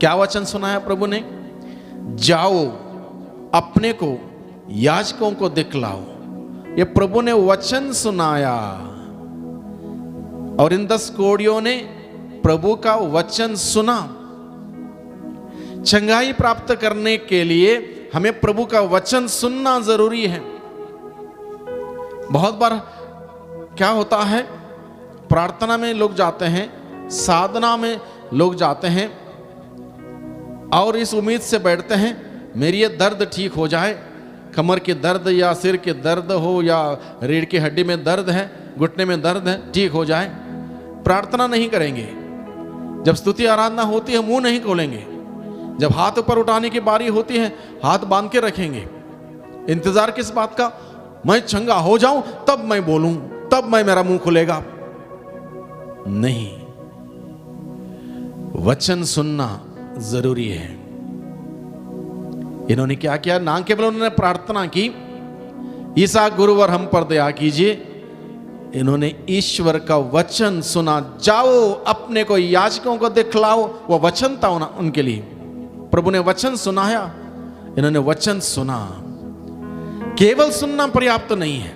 क्या वचन सुनाया प्रभु ने? जाओ अपने को याजकों को दिखलाओ। ये प्रभु ने वचन सुनाया और इन 10 कोढ़ियों ने प्रभु का वचन सुना। चंगाई प्राप्त करने के लिए हमें प्रभु का वचन सुनना जरूरी है। बहुत बार क्या होता है, प्रार्थना में लोग जाते हैं, साधना में लोग जाते हैं और इस उम्मीद से बैठते हैं मेरी ये दर्द ठीक हो जाए, कमर के दर्द या सिर के दर्द हो या रीढ़ की हड्डी में दर्द है, घुटने में दर्द है, ठीक हो जाए। प्रार्थना नहीं करेंगे। जब स्तुति आराधना होती है मुंह नहीं खोलेंगे। जब हाथ ऊपर उठाने की बारी होती है हाथ बांध के रखेंगे। इंतजार किस बात का? मैं चंगा हो जाऊं तब मैं बोलूं, तब मैं मेरा मुंह खुलेगा। नहीं, वचन सुनना जरूरी है। इन्होंने क्या किया? ना केवल उन्होंने प्रार्थना की, ईसा गुरुवर हम पर दया कीजिए, इन्होंने ईश्वर का वचन सुना। जाओ अपने को याजकों को दिखलाओ। वो वचन था उनके लिए। प्रभु ने वचन सुनाया, इन्होंने वचन सुना। केवल सुनना पर्याप्त नहीं है।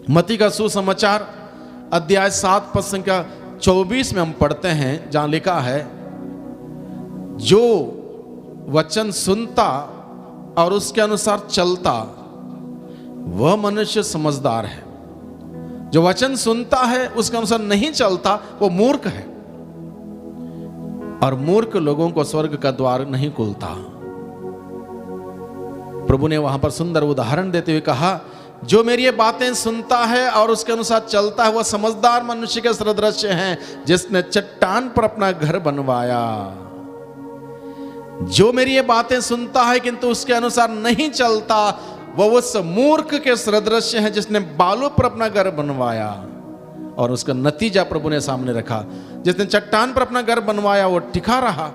मत्ती का सुसमाचार अध्याय 7 पद संख्या 24 में हम पढ़ते हैं, जहां लिखा है जो वचन सुनता और उसके अनुसार चलता वह मनुष्य समझदार है। जो वचन सुनता है उसके अनुसार नहीं चलता वो मूर्ख है, और मूर्ख लोगों को स्वर्ग का द्वार नहीं खुलता। प्रभु ने वहां पर सुंदर उदाहरण देते हुए कहा, जो मेरी ये बातें सुनता है और उसके अनुसार चलता है वह समझदार मनुष्य के सदृश है, जिसने चट्टान पर अपना घर बनवाया। जो मेरी ये बातें सुनता है किंतु उसके अनुसार नहीं चलता वह उस मूर्ख के सदृश है, जिसने बालू पर अपना घर बनवाया। और उसका नतीजा प्रभु ने सामने रखा। जिसने चट्टान पर अपना घर बनवाया वो टिका रहा,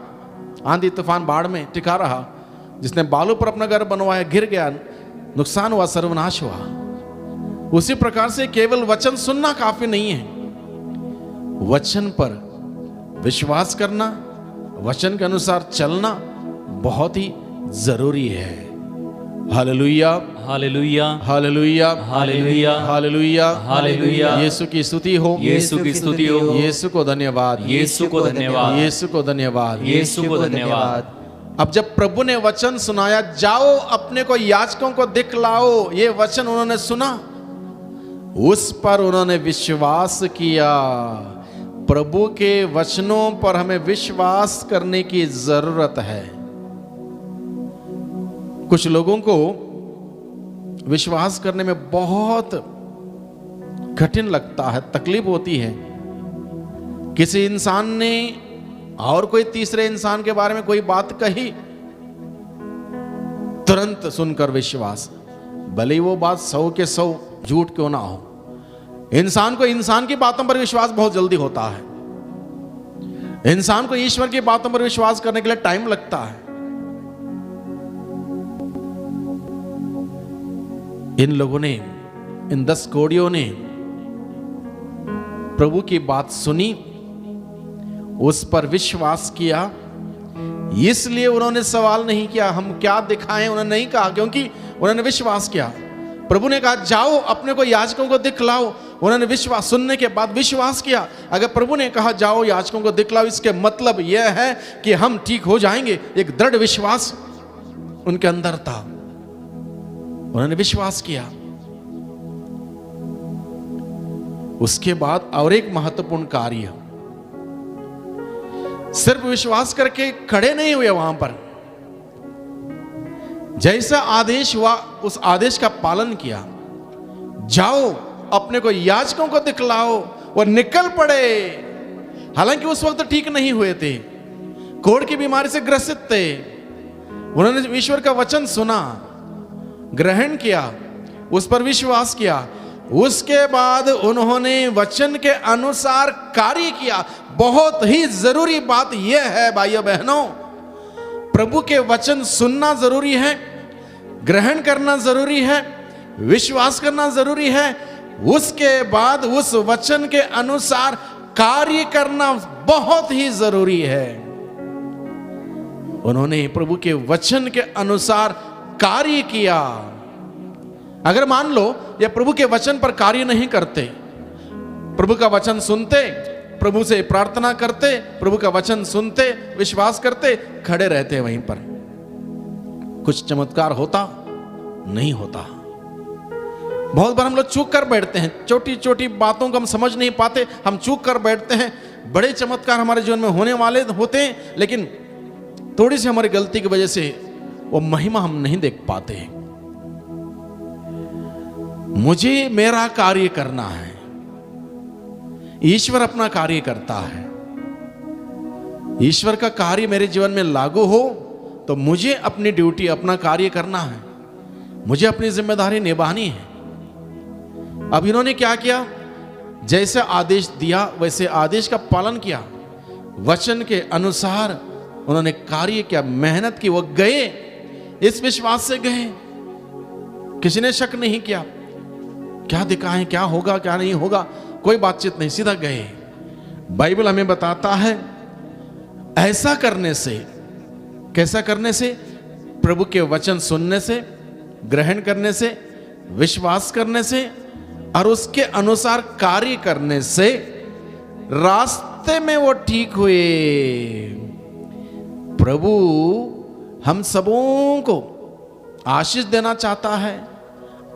आंधी तूफान बाढ़ में टिका रहा। जिसने बालू पर अपना घर बनवाया गिर गया, नुकसान हुआ, सर्वनाश हुआ। उसी प्रकार से केवल वचन सुनना काफी नहीं है। वचन पर विश्वास करना, वचन के अनुसार चलना बहुत ही जरूरी है। Hallelujah, hallelujah, hallelujah, hallelujah, hallelujah, hallelujah. Yeshu की स्तुति हो, यीशु की स्तुति हो। यीशु को धन्यवाद, यीशु को धन्यवाद, यीशु को धन्यवाद, यीशु को धन्यवाद। अब जब प्रभु ने वचन सुनाया, जाओ अपने को याजकों को दिखलाओ, ये वचन उन्होंने सुना, उस पर उन्होंने विश्वास किया। प्रभु के वचनों पर हमें विश्वास करने की जरूरत है। कुछ लोगों को विश्वास करने में बहुत कठिन लगता है, तकलीफ होती है। किसी इंसान ने और कोई तीसरे इंसान के बारे में कोई बात कही, तुरंत सुनकर विश्वास, भले ही वो बात 100 के 100 झूठ क्यों ना हो। इंसान को इंसान की बातों पर विश्वास बहुत जल्दी होता है। इंसान को ईश्वर की बातों पर विश्वास करने के लिए टाइम लगता है। इन लोगों ने, इन 10 कोढ़ियों ने प्रभु की बात सुनी, उस पर विश्वास किया, इसलिए उन्होंने सवाल नहीं किया हम क्या दिखाएं, उन्होंने नहीं कहा, क्योंकि उन्होंने विश्वास किया। प्रभु ने कहा जाओ अपने को याजकों को दिखलाओ, उन्होंने विश्वास, सुनने के बाद विश्वास किया। अगर प्रभु ने कहा जाओ याजकों को दिखलाओ, इसके मतलब यह है कि हम ठीक हो जाएंगे। एक दृढ़ विश्वास उनके अंदर था, उन्होंने विश्वास किया। उसके बाद और एक महत्वपूर्ण कार्य, सिर्फ विश्वास करके खड़े नहीं हुए वहां पर, जैसा आदेश हुआ उस आदेश का पालन किया। जाओ अपने को याजकों को दिखलाओ, वो निकल पड़े। हालांकि उस वक्त ठीक नहीं हुए थे, कोढ़ की बीमारी से ग्रसित थे। उन्होंने ईश्वर का वचन सुना, ग्रहण किया, उस पर विश्वास किया। उसके बाद उन्होंने वचन के अनुसार कार्य किया। बहुत ही जरूरी बात यह है भाइयों बहनों, प्रभु के वचन सुनना जरूरी है, ग्रहण करना जरूरी है, विश्वास करना जरूरी है। उसके बाद उस वचन के अनुसार कार्य करना बहुत ही जरूरी है। उन्होंने प्रभु के वचन के अनुसार कार्य किया। अगर मान लो ये प्रभु के वचन पर कार्य नहीं करते, प्रभु का वचन सुनते, प्रभु से प्रार्थना करते, प्रभु का वचन सुनते, विश्वास करते, खड़े रहते वहीं पर, कुछ चमत्कार होता नहीं होता। बहुत बार हम लोग चूक कर बैठते हैं, छोटी छोटी बातों को हम समझ नहीं पाते, हम चूक कर बैठते हैं। बड़े चमत्कार हमारे जीवन में होने वाले होते हैं, लेकिन थोड़ी सी हमारी गलती की वजह से वो महिमा हम नहीं देख पाते। मुझे मेरा कार्य करना है, ईश्वर अपना कार्य करता है। ईश्वर का कार्य मेरे जीवन में लागू हो तो मुझे अपनी ड्यूटी, अपना कार्य करना है, मुझे अपनी जिम्मेदारी निभानी है। अब इन्होंने क्या किया, जैसे आदेश दिया वैसे आदेश का पालन किया, वचन के अनुसार उन्होंने कार्य किया, मेहनत की। वो गए, इस विश्वास से गए, किसी ने शक नहीं किया क्या दिखाएं, क्या होगा क्या नहीं होगा, कोई बातचीत नहीं, सीधा गए। बाइबल हमें बताता है ऐसा करने से, कैसा करने से, प्रभु के वचन सुनने से, ग्रहण करने से, विश्वास करने से और उसके अनुसार कार्य करने से रास्ते में वो ठीक हुए। प्रभु हम सबों को आशीष देना चाहता है,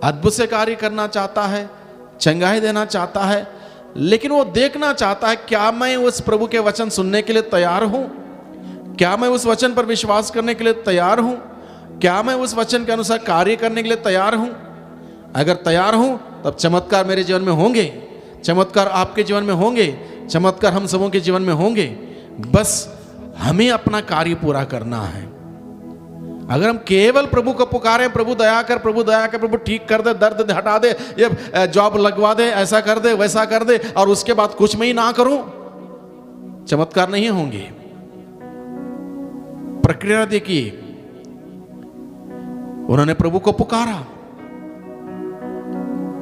अद्भुत से कार्य करना चाहता है, चंगाई देना चाहता है, लेकिन वो देखना चाहता है क्या मैं उस प्रभु के वचन सुनने के लिए तैयार हूं, क्या मैं उस वचन पर विश्वास करने के लिए तैयार हूं, क्या मैं उस वचन के अनुसार कार्य करने के लिए तैयार हूं। अगर तैयार हूं तब चमत्कार मेरे जीवन में होंगे, चमत्कार आपके जीवन में होंगे, चमत्कार हम सबों के जीवन में होंगे। बस हमें अपना कार्य पूरा करना है। अगर हम केवल प्रभु को पुकारें, प्रभु दया कर, प्रभु दया कर, प्रभु ठीक कर दे, दर्द हटा दे, ये जॉब लगवा दे, ऐसा कर दे, वैसा कर दे, और उसके बाद कुछ मैं ही ना करूं, चमत्कार नहीं होंगे। प्रक्रिया देखिए, उन्होंने प्रभु को पुकारा,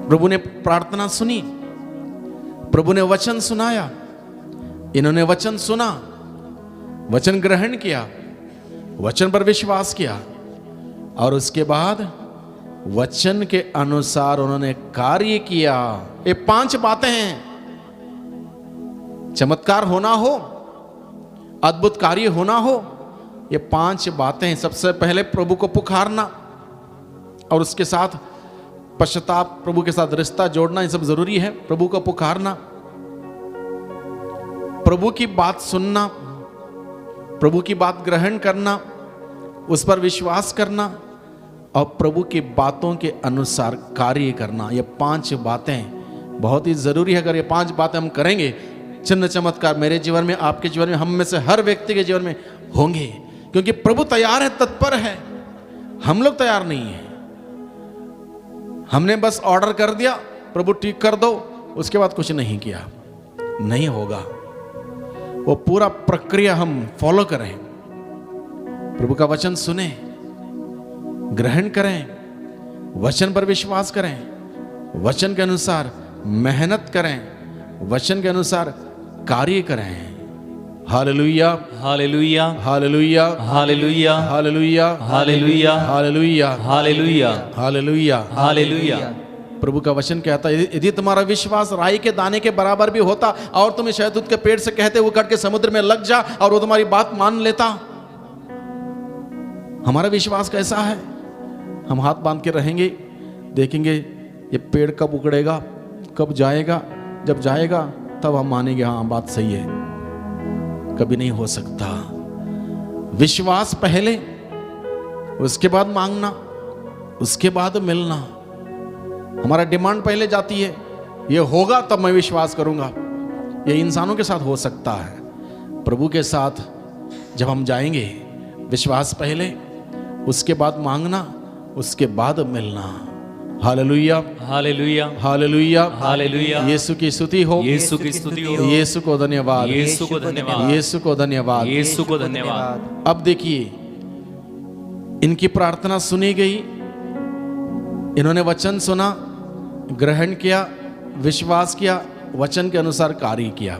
प्रभु ने प्रार्थना सुनी, प्रभु ने वचन सुनाया, इन्होंने वचन सुना, वचन ग्रहण किया, वचन पर विश्वास किया और उसके बाद वचन के अनुसार उन्होंने कार्य किया। ये 5 बातें हैं। चमत्कार होना हो, अद्भुत कार्य होना हो, ये 5 बातें। सबसे पहले प्रभु को पुकारना और उसके साथ पश्चाताप, प्रभु के साथ रिश्ता जोड़ना, ये सब जरूरी है। प्रभु को पुकारना, प्रभु की बात सुनना, प्रभु की बात ग्रहण करना, उस पर विश्वास करना और प्रभु की बातों के अनुसार कार्य करना। ये 5 बातें बहुत ही जरूरी है। अगर ये 5 बातें हम करेंगे, चिन्ह चमत्कार मेरे जीवन में, आपके जीवन में, हम में से हर व्यक्ति के जीवन में होंगे, क्योंकि प्रभु तैयार है, तत्पर है। हम लोग तैयार नहीं है। हमने बस ऑर्डर कर दिया, प्रभु ठीक कर दो, उसके बाद कुछ नहीं किया, नहीं होगा। वो पूरा प्रक्रिया हम फॉलो करें, प्रभु का वचन सुने, ग्रहण करें, वचन पर विश्वास करें, वचन के अनुसार मेहनत करें, वचन के अनुसार कार्य करें। Hallelujah, hallelujah, hallelujah, hallelujah, hallelujah, hallelujah, hallelujah, hallelujah, hallelujah, hallelujah. प्रभु का वचन कहता है, यदि तुम्हारा विश्वास राई के दाने के बराबर भी होता और तुम शहतूत के पेड़ से कहते वो कट के समुद्र में लग जा, और वो तुम्हारी बात मान लेता। हमारा विश्वास कैसा है? हम हाथ बांध के रहेंगे, देखेंगे ये पेड़ कब उगड़ेगा, कब जाएगा, जब जाएगा तब हम मानेंगे हाँ बात सही है। कभी नहीं हो सकता। विश्वास पहले, उसके बाद मांगना, उसके बाद मिलना। हमारा डिमांड पहले जाती है, ये होगा तब मैं विश्वास करूंगा, ये इंसानों के साथ हो सकता है, प्रभु के साथ जब हम जाएंगे, विश्वास पहले, उसके बाद मांगना, उसके बाद मिलना। Hallelujah, hallelujah, hallelujah, hallelujah. Yeshu की स्तुति हो, यीशु की स्तुति हो। यीशु को धन्यवाद, यीशु को धन्यवाद, यीशु को धन्यवाद, यीशु को धन्यवाद। अब देखिए, इनकी प्रार्थना सुनी गई, इन्होंने वचन सुना, ग्रहण किया, विश्वास किया, वचन के अनुसार कार्य किया,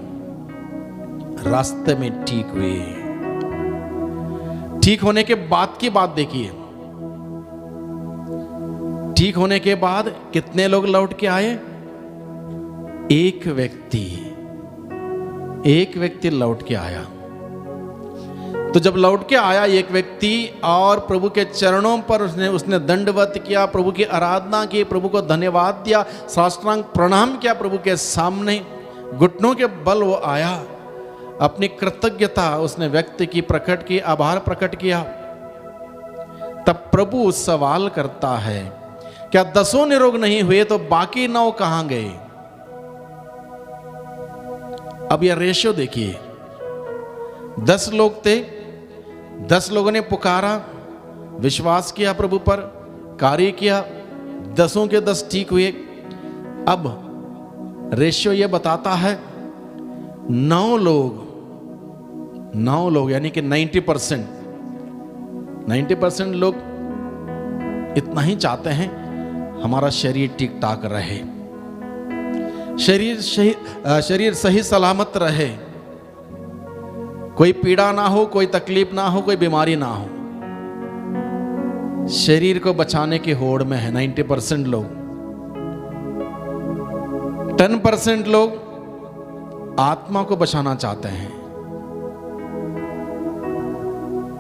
रास्ते में ठीक हुए। ठीक होने के बाद की बात देखिए, ठीक होने के बाद कितने लोग लौट के आए? एक व्यक्ति लौट के आया। तो जब लौट के आया एक व्यक्ति और प्रभु के चरणों पर उसने दंडवत किया, प्रभु की आराधना की, प्रभु को धन्यवाद दिया, साष्टांग प्रणाम किया प्रभु के सामने, घुटनों के बल वो आया, अपनी कृतज्ञता उसने व्यक्त की, प्रकट की, आभार प्रकट किया। तब प्रभु सवाल करता है, क्या 10 निरोग नहीं हुए तो बाकी 9 कहां गए? अब यह रेशियो देखिए, 10 लोग थे, 10 लोगों ने पुकारा, विश्वास किया प्रभु पर, कार्य किया, 10 के 10 ठीक हुए। अब रेशियो यह बताता है 9 लोग यानी कि 90% लोग इतना ही चाहते हैं हमारा शरीर ठीक ठाक रहे, शरीर सही सलामत रहे, कोई पीड़ा ना हो, कोई तकलीफ ना हो, कोई बीमारी ना हो। शरीर को बचाने की होड़ में है 90% लोग। 10% लोग आत्मा को बचाना चाहते हैं।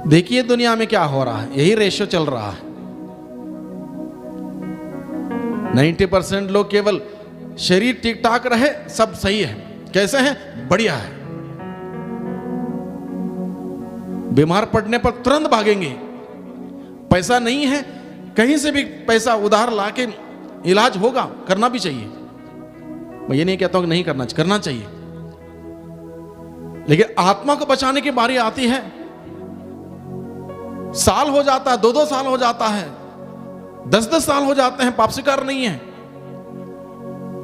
देखिए दुनिया में क्या हो रहा है, यही रेशियो चल रहा है। 90% लोग केवल शरीर ठीक ठाक रहे, सब सही है, कैसे हैं? बढ़िया है। बीमार पड़ने पर तुरंत भागेंगे, पैसा नहीं है, कहीं से भी पैसा उधार लाके इलाज होगा, करना भी चाहिए। मैं ये नहीं कहता हूं कि नहीं करना चाहिए, करना चाहिए, लेकिन आत्मा को बचाने की बारी आती है, साल हो जाता है, 2-2 साल हो जाता है, 10-10 साल हो जाते हैं, पाप स्वीकार नहीं है।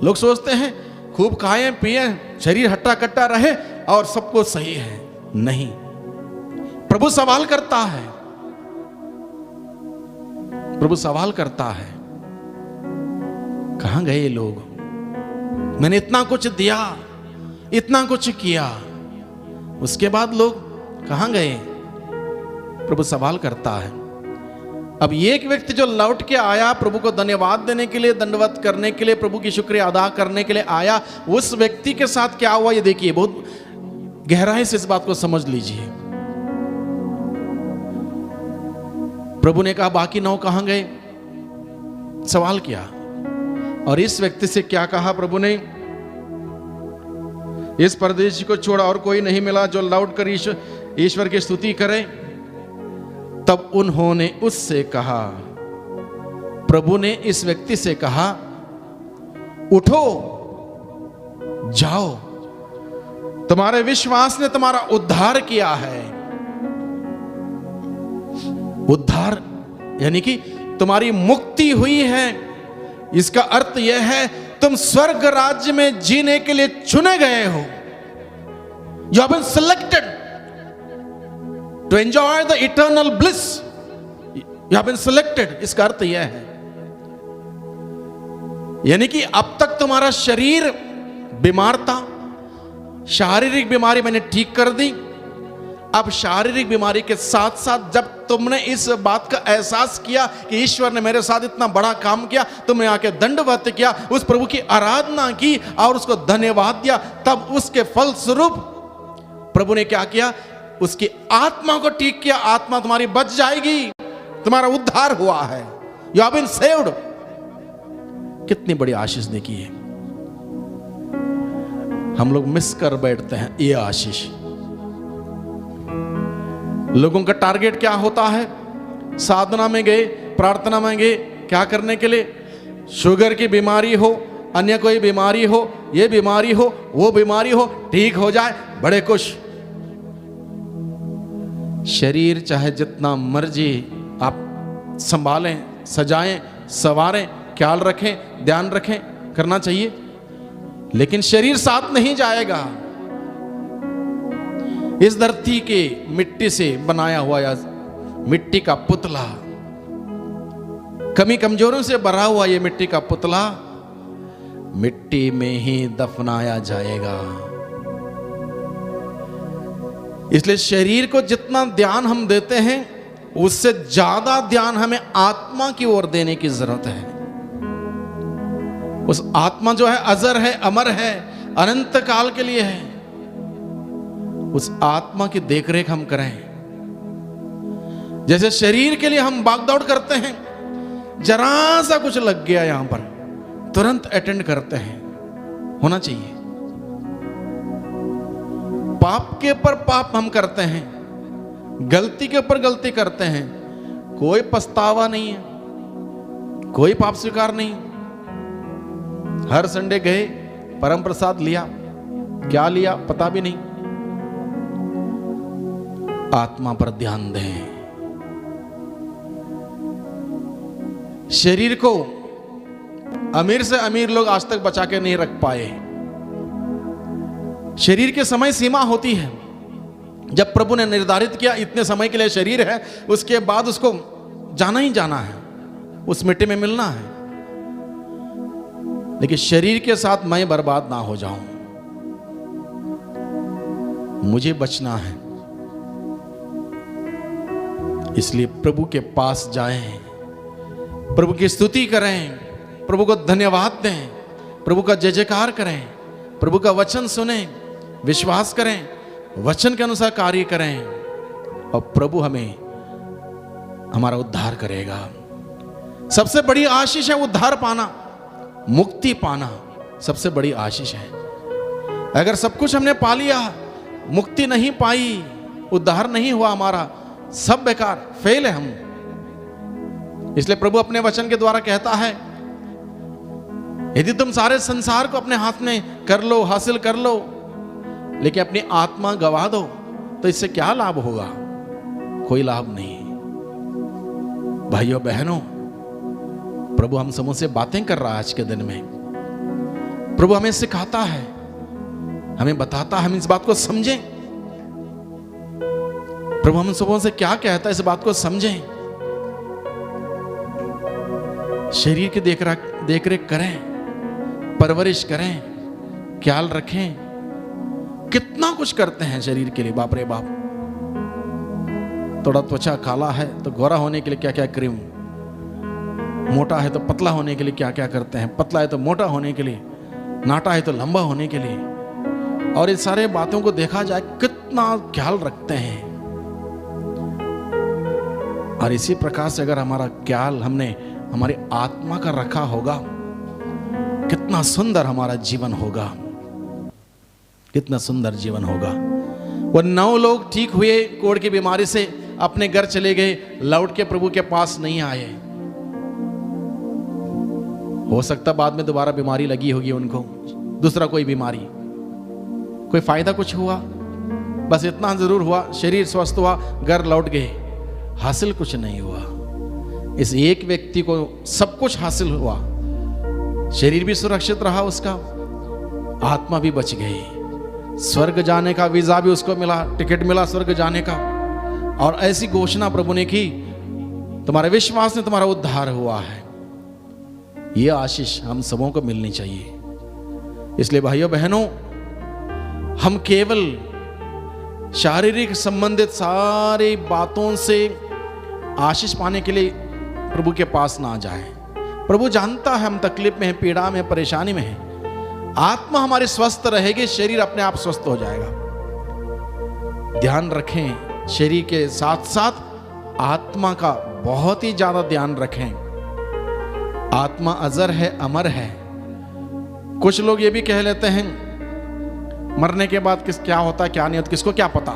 लोग सोचते हैं खूब खाएं पिएं, शरीर हट्टा कट्टा रहे और सब कुछ सही है। नहीं, प्रभु सवाल करता है, प्रभु सवाल करता है, कहां गए लोग? मैंने इतना कुछ दिया, इतना कुछ किया, उसके बाद लोग कहां गए? प्रभु सवाल करता है। अब एक व्यक्ति जो लौट के आया, प्रभु को धन्यवाद देने के लिए, दंडवत करने के लिए, प्रभु की शुक्रिया अदा करने के लिए आया, उस व्यक्ति के साथ क्या हुआ ये देखिए, बहुत गहराई से इस बात को समझ लीजिए। प्रभु ने कहा बाकी 9 कहां गए? सवाल किया। और इस व्यक्ति से क्या कहा प्रभु ने? इस परदेशी को छोड़ा और कोई नहीं मिला जो लौट कर ईश्वर की स्तुति करे। तब उन्होंने उससे कहा, प्रभु ने इस व्यक्ति से कहा, उठो जाओ, तुम्हारे विश्वास ने तुम्हारा उद्धार किया है। उद्धार यानी कि तुम्हारी मुक्ति हुई है। इसका अर्थ यह है तुम स्वर्ग राज्य में जीने के लिए चुने गए हो। You have been selected to enjoy the eternal bliss. You have been selected. इसका अर्थ यह है, यानी कि अब तक तुम्हारा शरीर बीमार था, शारीरिक बीमारी मैंने ठीक कर दी। अब शारीरिक बीमारी के साथ साथ जब तुमने इस बात का एहसास किया कि ईश्वर ने मेरे साथ इतना बड़ा काम किया, तुमने आके दंडवत किया, उस प्रभु की आराधना की और उसको धन्यवाद दिया, तब उसके फल स्वरूप प्रभु ने क्या किया? उसकी आत्मा को ठीक किया। आत्मा तुम्हारी बच जाएगी, तुम्हारा उद्धार हुआ है। You have been saved. कितनी बड़ी आशीष देखी है। हम लोग मिस कर बैठते हैं ये आशीष। लोगों का टारगेट क्या होता है? साधना में गए, प्रार्थना में गए, क्या करने के लिए? शुगर की बीमारी हो अन्य कोई बीमारी हो, ये बीमारी हो, वो बीमारी हो, ठीक हो जाए, बड़े खुश। शरीर चाहे जितना मर्जी आप संभालें, सजाएं, संवारें, ख्याल रखें, ध्यान रखें, करना चाहिए, लेकिन शरीर साथ नहीं जाएगा। इस धरती के मिट्टी से बनाया हुआ या मिट्टी का पुतला, कमी कमजोरों से भरा हुआ ये मिट्टी का पुतला मिट्टी में ही दफनाया जाएगा। इसलिए शरीर को जितना ध्यान हम देते हैं उससे ज्यादा ध्यान हमें आत्मा की ओर देने की जरूरत है। उस आत्मा जो है अजर है, अमर है, अनंत काल के लिए है। उस आत्मा की देखरेख हम करें। जैसे शरीर के लिए हम भागदौड़ करते हैं, जरा सा कुछ लग गया यहां पर तुरंत अटेंड करते हैं, होना चाहिए। पाप के ऊपर पाप हम करते हैं, गलती के ऊपर गलती करते हैं, कोई पछतावा नहीं है, कोई पाप स्वीकार नहीं। हर संडे गए, परम प्रसाद लिया, क्या लिया पता भी नहीं। आत्मा पर ध्यान दें। शरीर को अमीर से अमीर लोग आज तक बचा के नहीं रख पाए। शरीर के समय सीमा होती है। जब प्रभु ने निर्धारित किया इतने समय के लिए शरीर है, उसके बाद उसको जाना ही जाना है, उस मिट्टी में मिलना है। लेकिन शरीर के साथ मैं बर्बाद ना हो जाऊं, मुझे बचना है। इसलिए प्रभु के पास जाएं, प्रभु की स्तुति करें, प्रभु को धन्यवाद दें, प्रभु का जय जयकार करें, प्रभु का वचन सुने, विश्वास करें, वचन के अनुसार कार्य करें, और प्रभु हमें हमारा उद्धार करेगा। सबसे बड़ी आशीष है उद्धार पाना, मुक्ति पाना सबसे बड़ी आशीष है। अगर सब कुछ हमने पा लिया, मुक्ति नहीं पाई, उद्धार नहीं हुआ हमारा, सब बेकार, फेल है हम। इसलिए प्रभु अपने वचन के द्वारा कहता है, यदि तुम सारे संसार को अपने हाथ में कर लो, हासिल कर लो, लेकिन अपनी आत्मा गवा दो, तो इससे क्या लाभ होगा? कोई लाभ नहीं। भाइयों बहनों, प्रभु हम समूह से बातें कर रहा है आज के दिन में। प्रभु हमें सिखाता है, हमें बताता है, हम इस बात को समझें। प्रभु हम सबों से क्या कहता है, इस बात को समझें। शरीर की देखरेख करें, परवरिश करें, ख्याल रखें। कितना कुछ करते हैं शरीर के लिए, बाप रे बाप। थोड़ा त्वचा काला है तो गोरा होने के लिए क्या क्या क्रीम, मोटा है तो पतला होने के लिए क्या क्या करते हैं, पतला है तो मोटा होने के लिए, नाटा है तो लंबा होने के लिए। और इस सारे बातों को देखा जाए कितना ख्याल रखते हैं। और इसी प्रकार से अगर हमारा ख्याल हमने हमारी आत्मा का रखा होगा, कितना सुंदर हमारा जीवन होगा, कितना सुंदर जीवन होगा। वो 9 लोग ठीक हुए कोढ़ की बीमारी से, अपने घर चले गए, लौट के प्रभु के पास नहीं आए। हो सकता बाद में दोबारा बीमारी लगी होगी उनको, दूसरा कोई बीमारी, कोई फायदा कुछ हुआ, बस इतना जरूर हुआ, शरीर स्वस्थ हुआ, घर लौट गए, हासिल कुछ नहीं हुआ। इस एक व्यक्ति को सब कुछ हासिल हुआ, शरीर भी सुरक्षित रहा उसका, आत्मा भी बच गई, स्वर्ग जाने का वीजा भी उसको मिला, टिकट मिला स्वर्ग जाने का। और ऐसी घोषणा प्रभु ने की, तुम्हारे विश्वास ने तुम्हारा उद्धार हुआ है। यह आशीष हम सबों को मिलनी चाहिए। इसलिए भाइयों बहनों, हम केवल शारीरिक संबंधित सारी बातों से आशीष पाने के लिए प्रभु के पास ना जाएं। प्रभु जानता है हम तकलीफ में हैं, पीड़ा में, परेशानी में हैं। आत्मा हमारी स्वस्थ रहेगी, शरीर अपने आप स्वस्थ हो जाएगा। ध्यान रखें, शरीर के साथ साथ आत्मा का बहुत ही ज्यादा ध्यान रखें। आत्मा अजर है, अमर है। कुछ लोग ये भी कह लेते हैं मरने के बाद क्या होता है क्या नहीं होता, किसको क्या पता।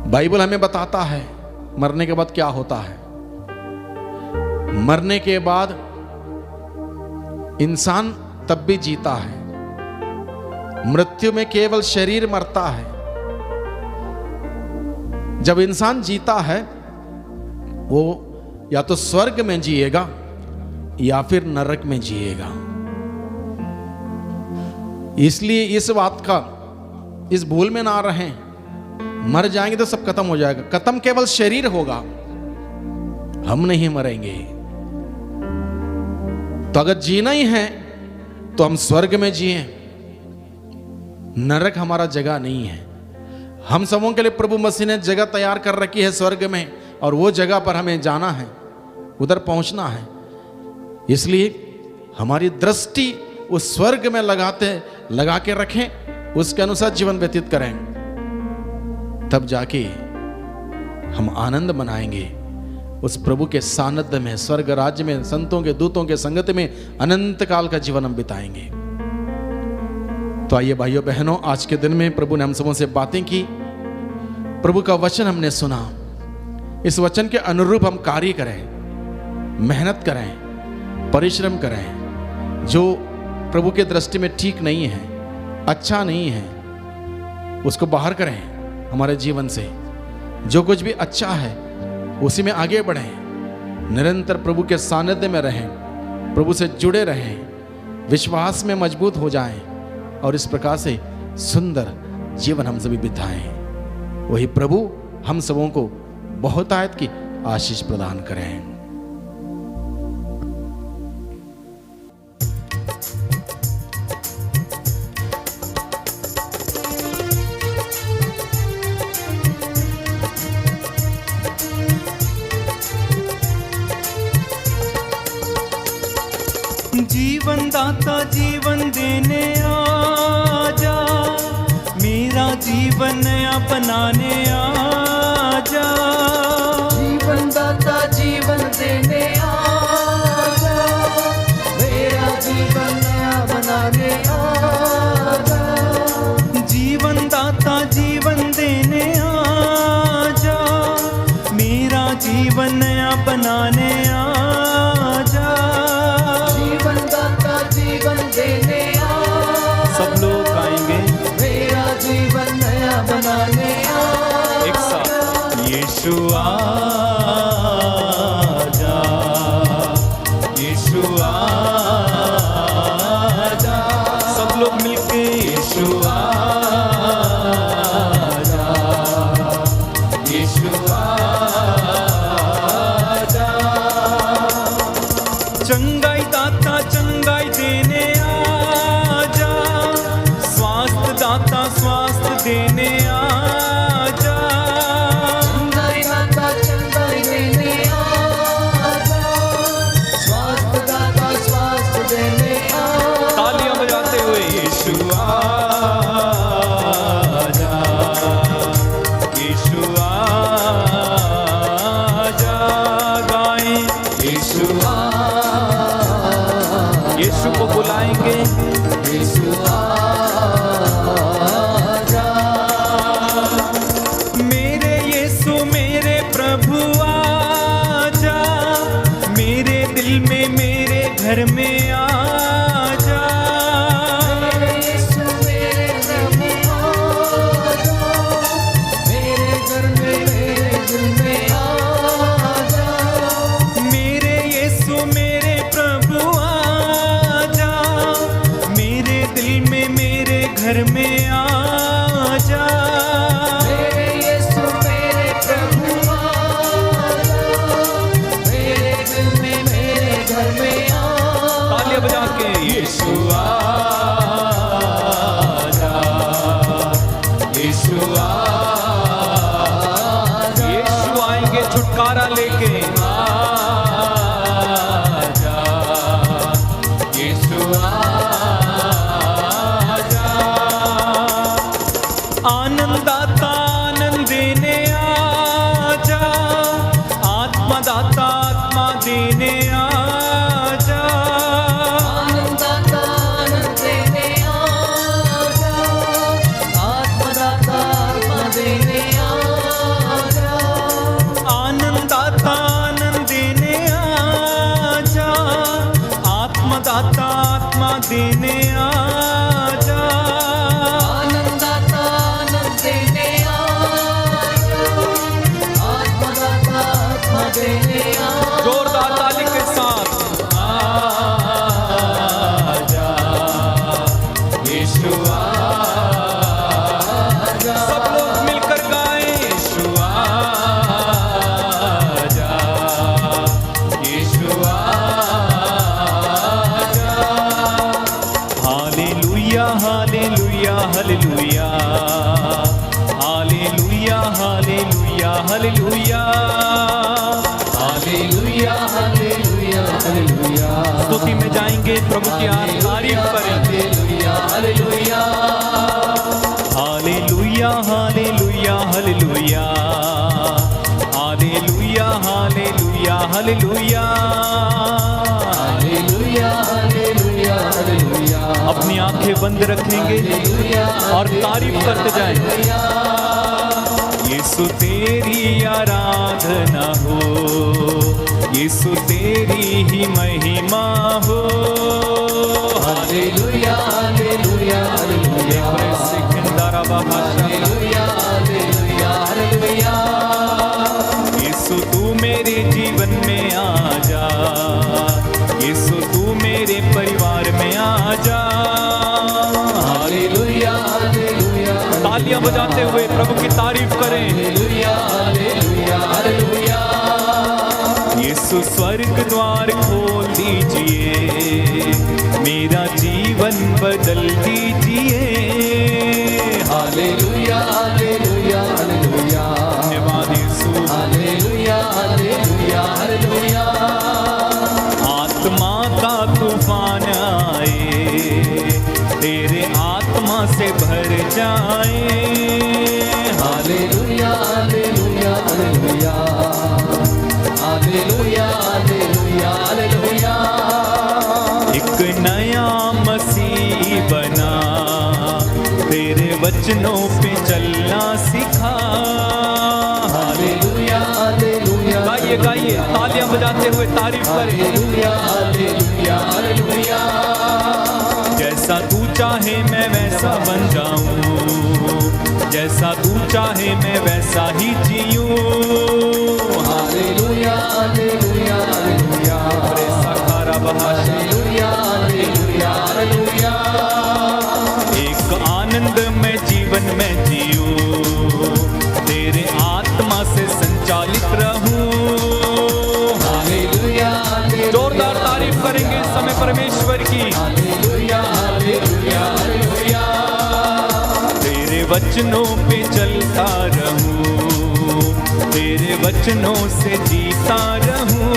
बाइबल हमें बताता है मरने के बाद क्या होता है। मरने के बाद इंसान तब भी जीता है, मृत्यु में केवल शरीर मरता है। जब इंसान जीता है वो या तो स्वर्ग में जिएगा या फिर नरक में जिएगा। इसलिए इस बात का, इस भूल में ना रहें, मर जाएंगे तो सब खत्म हो जाएगा। खत्म केवल शरीर होगा, हम नहीं मरेंगे। तो अगर जीना ही है तो हम स्वर्ग में जिए, नरक हमारा जगह नहीं है। हम सबों के लिए प्रभु मसीह ने जगह तैयार कर रखी है स्वर्ग में, और वो जगह पर हमें जाना है, उधर पहुंचना है। इसलिए हमारी दृष्टि उस स्वर्ग में लगा के रखें, उसके अनुसार जीवन व्यतीत करें, तब जाके हम आनंद मनाएंगे उस प्रभु के सानिध्य में, स्वर्ग राज्य में, संतों के दूतों के संगत में अनंत काल का जीवन हम बिताएंगे। तो आइए भाइयों बहनों, आज के दिन में प्रभु ने हम सबों से बातें की, प्रभु का वचन हमने सुना। इस वचन के अनुरूप हम कार्य करें, मेहनत करें, परिश्रम करें। जो प्रभु के दृष्टि में ठीक नहीं है, अच्छा नहीं है, उसको बाहर करें हमारे जीवन से। जो कुछ भी अच्छा है उसी में आगे बढ़ें, निरंतर प्रभु के सानिध्य में रहें, प्रभु से जुड़े रहें, विश्वास में मजबूत हो जाएं, और इस प्रकार से सुंदर जीवन हम सभी बिताएं। वही प्रभु हम सबों को बहुतायत की आशीष प्रदान करें। जीवन दाता जीवन देने आजा, मेरा जीवन नया बनाने आजा। जीवन दाता जीवन देने आजा, मेरा जीवन नया बनाने आजा। जीवन दाता जीवन देने आजा, मेरा जीवन नया बनाने आजा। देने आ, सब लोग गाएंगे, मेरा जीवन नया बनाने आ। एक साथ यीशु आजा, यीशु आजा, सब लोग मिलके यीशु आजा, यीशु आजा। चंगाई दाता चंगाई देने स्वास्थ्य देने आजा। चंगाई दाता चंगाई देने आजा, स्वास्थ्य दाता स्वास्थ्य देने आजा। तालियां बजाते हुए यीशु आजा, यीशु आजा, गाएं यीशु आजा। यीशु को बुलाएंगे, यीशु घर में आजा। मेरे यीशु मेरे प्रभु आजा, मेरे घर में मेरे दिल में आजा। मेरे यीशु मेरे प्रभु आजा, मेरे दिल में मेरे घर में आजा। मेरे यीशु मेरे प्रभु आजा, मेरे दिल में मेरे घर में बजा के यीशु आजा, यीशु आजा। यीशु आएंगे छुटकारा लेके, आजा यीशु आजा। आनंददाता आनंद देने आजा, आत्मदाता आत्मा देने आजा। दाता प्रभु की तारीफ करें। Hallelujah hallelujah hallelujah hallelujah hallelujah hallelujah hallelujah hallelujah hallelujah hallelujah. अपनी आंखें बंद रखेंगे और तारीफ करते जाएंगे। यीशु तेरी आराधना हो, यीशु तेरी ही महिमा हो। Hallelujah hallelujah hallelujah hallelujah hallelujah hallelujah. Yeshu तू मेरे जीवन में आ जा, यीशु तू मेरे परिवार में आ जा। Hallelujah hallelujah. तालियां बजाते हुए प्रभु की तारीफ करें। Hallelujah hallelujah hallelujah. यीशु स्वर्ग द्वार खोल दीजिए, मेरा जीवन बदल दीजिए। Hallelujah hallelujah hallelujah. धन्यवाद यीशु। Hallelujah hallelujah hallelujah. आत्मा का तूफान आए, तेरे आत्मा से भर जाए। Hallelujah hallelujah hallelujah. Hallelujah hallelujah hallelujah. एक नया मसीह बना, तेरे वचनों पे चलना सिखा। Hallelujah hallelujah. गाइए गाइए, तालियां बजाते हुए तारीफ करें। Hallelujah hallelujah hallelujah. जैसा तू चाहे मैं वैसा बन जाऊं, जैसा तू चाहे मैं वैसा ही जीऊं। Hallelujah hallelujah hallelujah. Hallelujah hallelujah hallelujah. एक आनंद में जीवन में जीऊं, तेरे आत्मा से संचालित रहूं। Hallelujah hallelujah. जोरदार तारीफ करेंगे इस समय परमेश्वर की। Hallelujah hallelujah hallelujah. तेरे वचनों पे चलता रहूं, तेरे वचनों से जीता रहूं।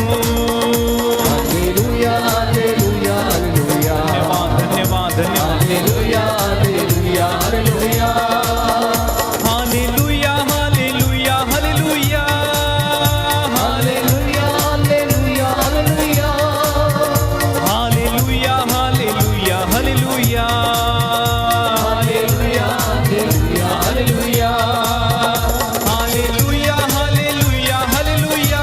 Hallelujah hallelujah hallelujah. धन्यवाद धन्यवाद धन्यवाद। Hallelujah hallelujah hallelujah. Hallelujah hallelujah hallelujah hallelujah hallelujah hallelujah. Hallelujah hallelujah hallelujah hallelujah hallelujah hallelujah. Hallelujah hallelujah hallelujah.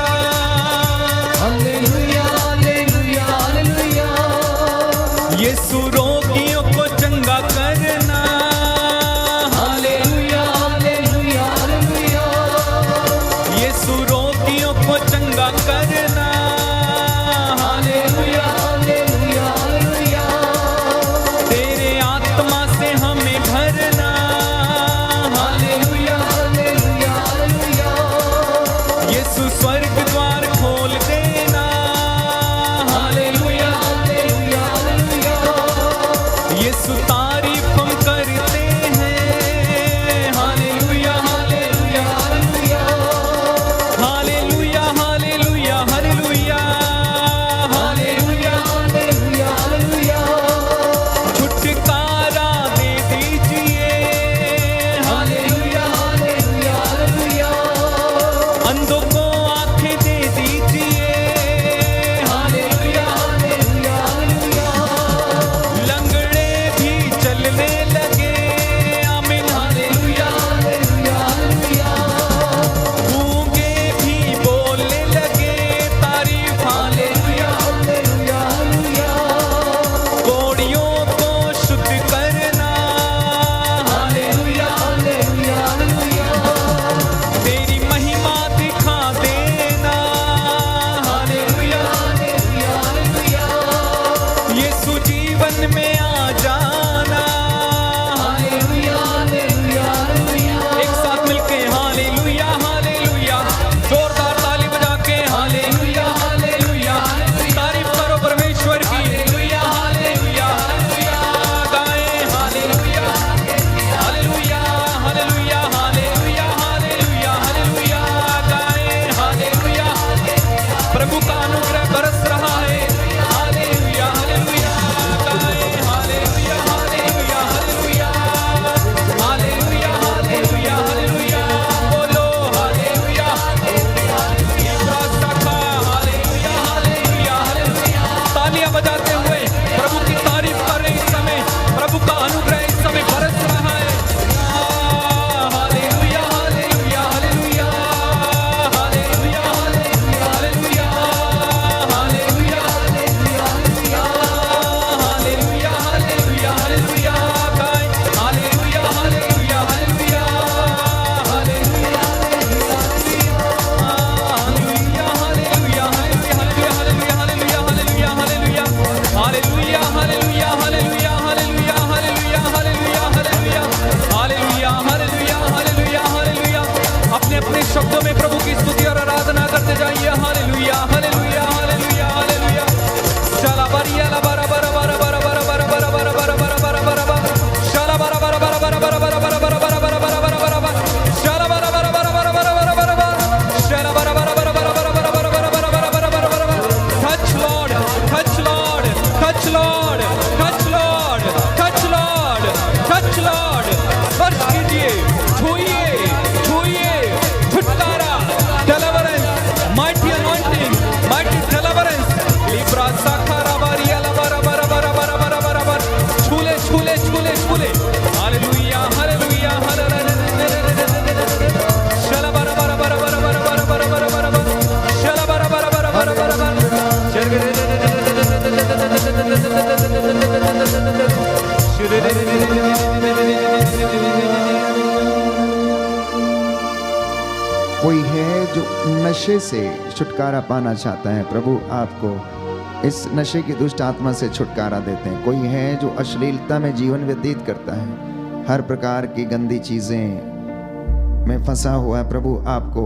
शब्दों में प्रभु की स्तुति और आराधना करते जाइए। Hallelujah hallelujah hallelujah hallelujah. शाला बरिया ला बरा बरा बरा बरा बरा बरा बरा बरा बरा बरा बरा बरा बरा शाला बरा बरा बरा बरा बरा बरा बरा बरा बरा बरा बरा बरा बरा बरा शाला बरा बरा बरा बरा बरा बरा बरा बरा शाला बरा बरा बरा बरा बरा बरा बरा बरा बरा बरा बरा बरा बरा। Touch Lord touch Lord touch Lord touch Lord touch Lord touch Lord. स्पर्श कीजिए, छूइए छूइए। छुटकारा, deliverance, mighty anointing, mighty deliverance. लिब्रा साखारा बारिया ला बरा बरा बरा बरा बरा बरा बरा। छूले छूले छूले छूले। Hallelujah hallelujah hallelujah. शला बरा बरा बरा बरा बरा बरा बरा बरा बरा बरा शला बरा बरा बरा बरा बरा बरा। कोई है जो नशे से छुटकारा पाना चाहता है, प्रभु आपको इस नशे की दुष्ट आत्मा से छुटकारा देते हैं। कोई है जो अश्लीलता में जीवन व्यतीत करता है, हर प्रकार की गंदी चीजें में फंसा हुआ है, प्रभु आपको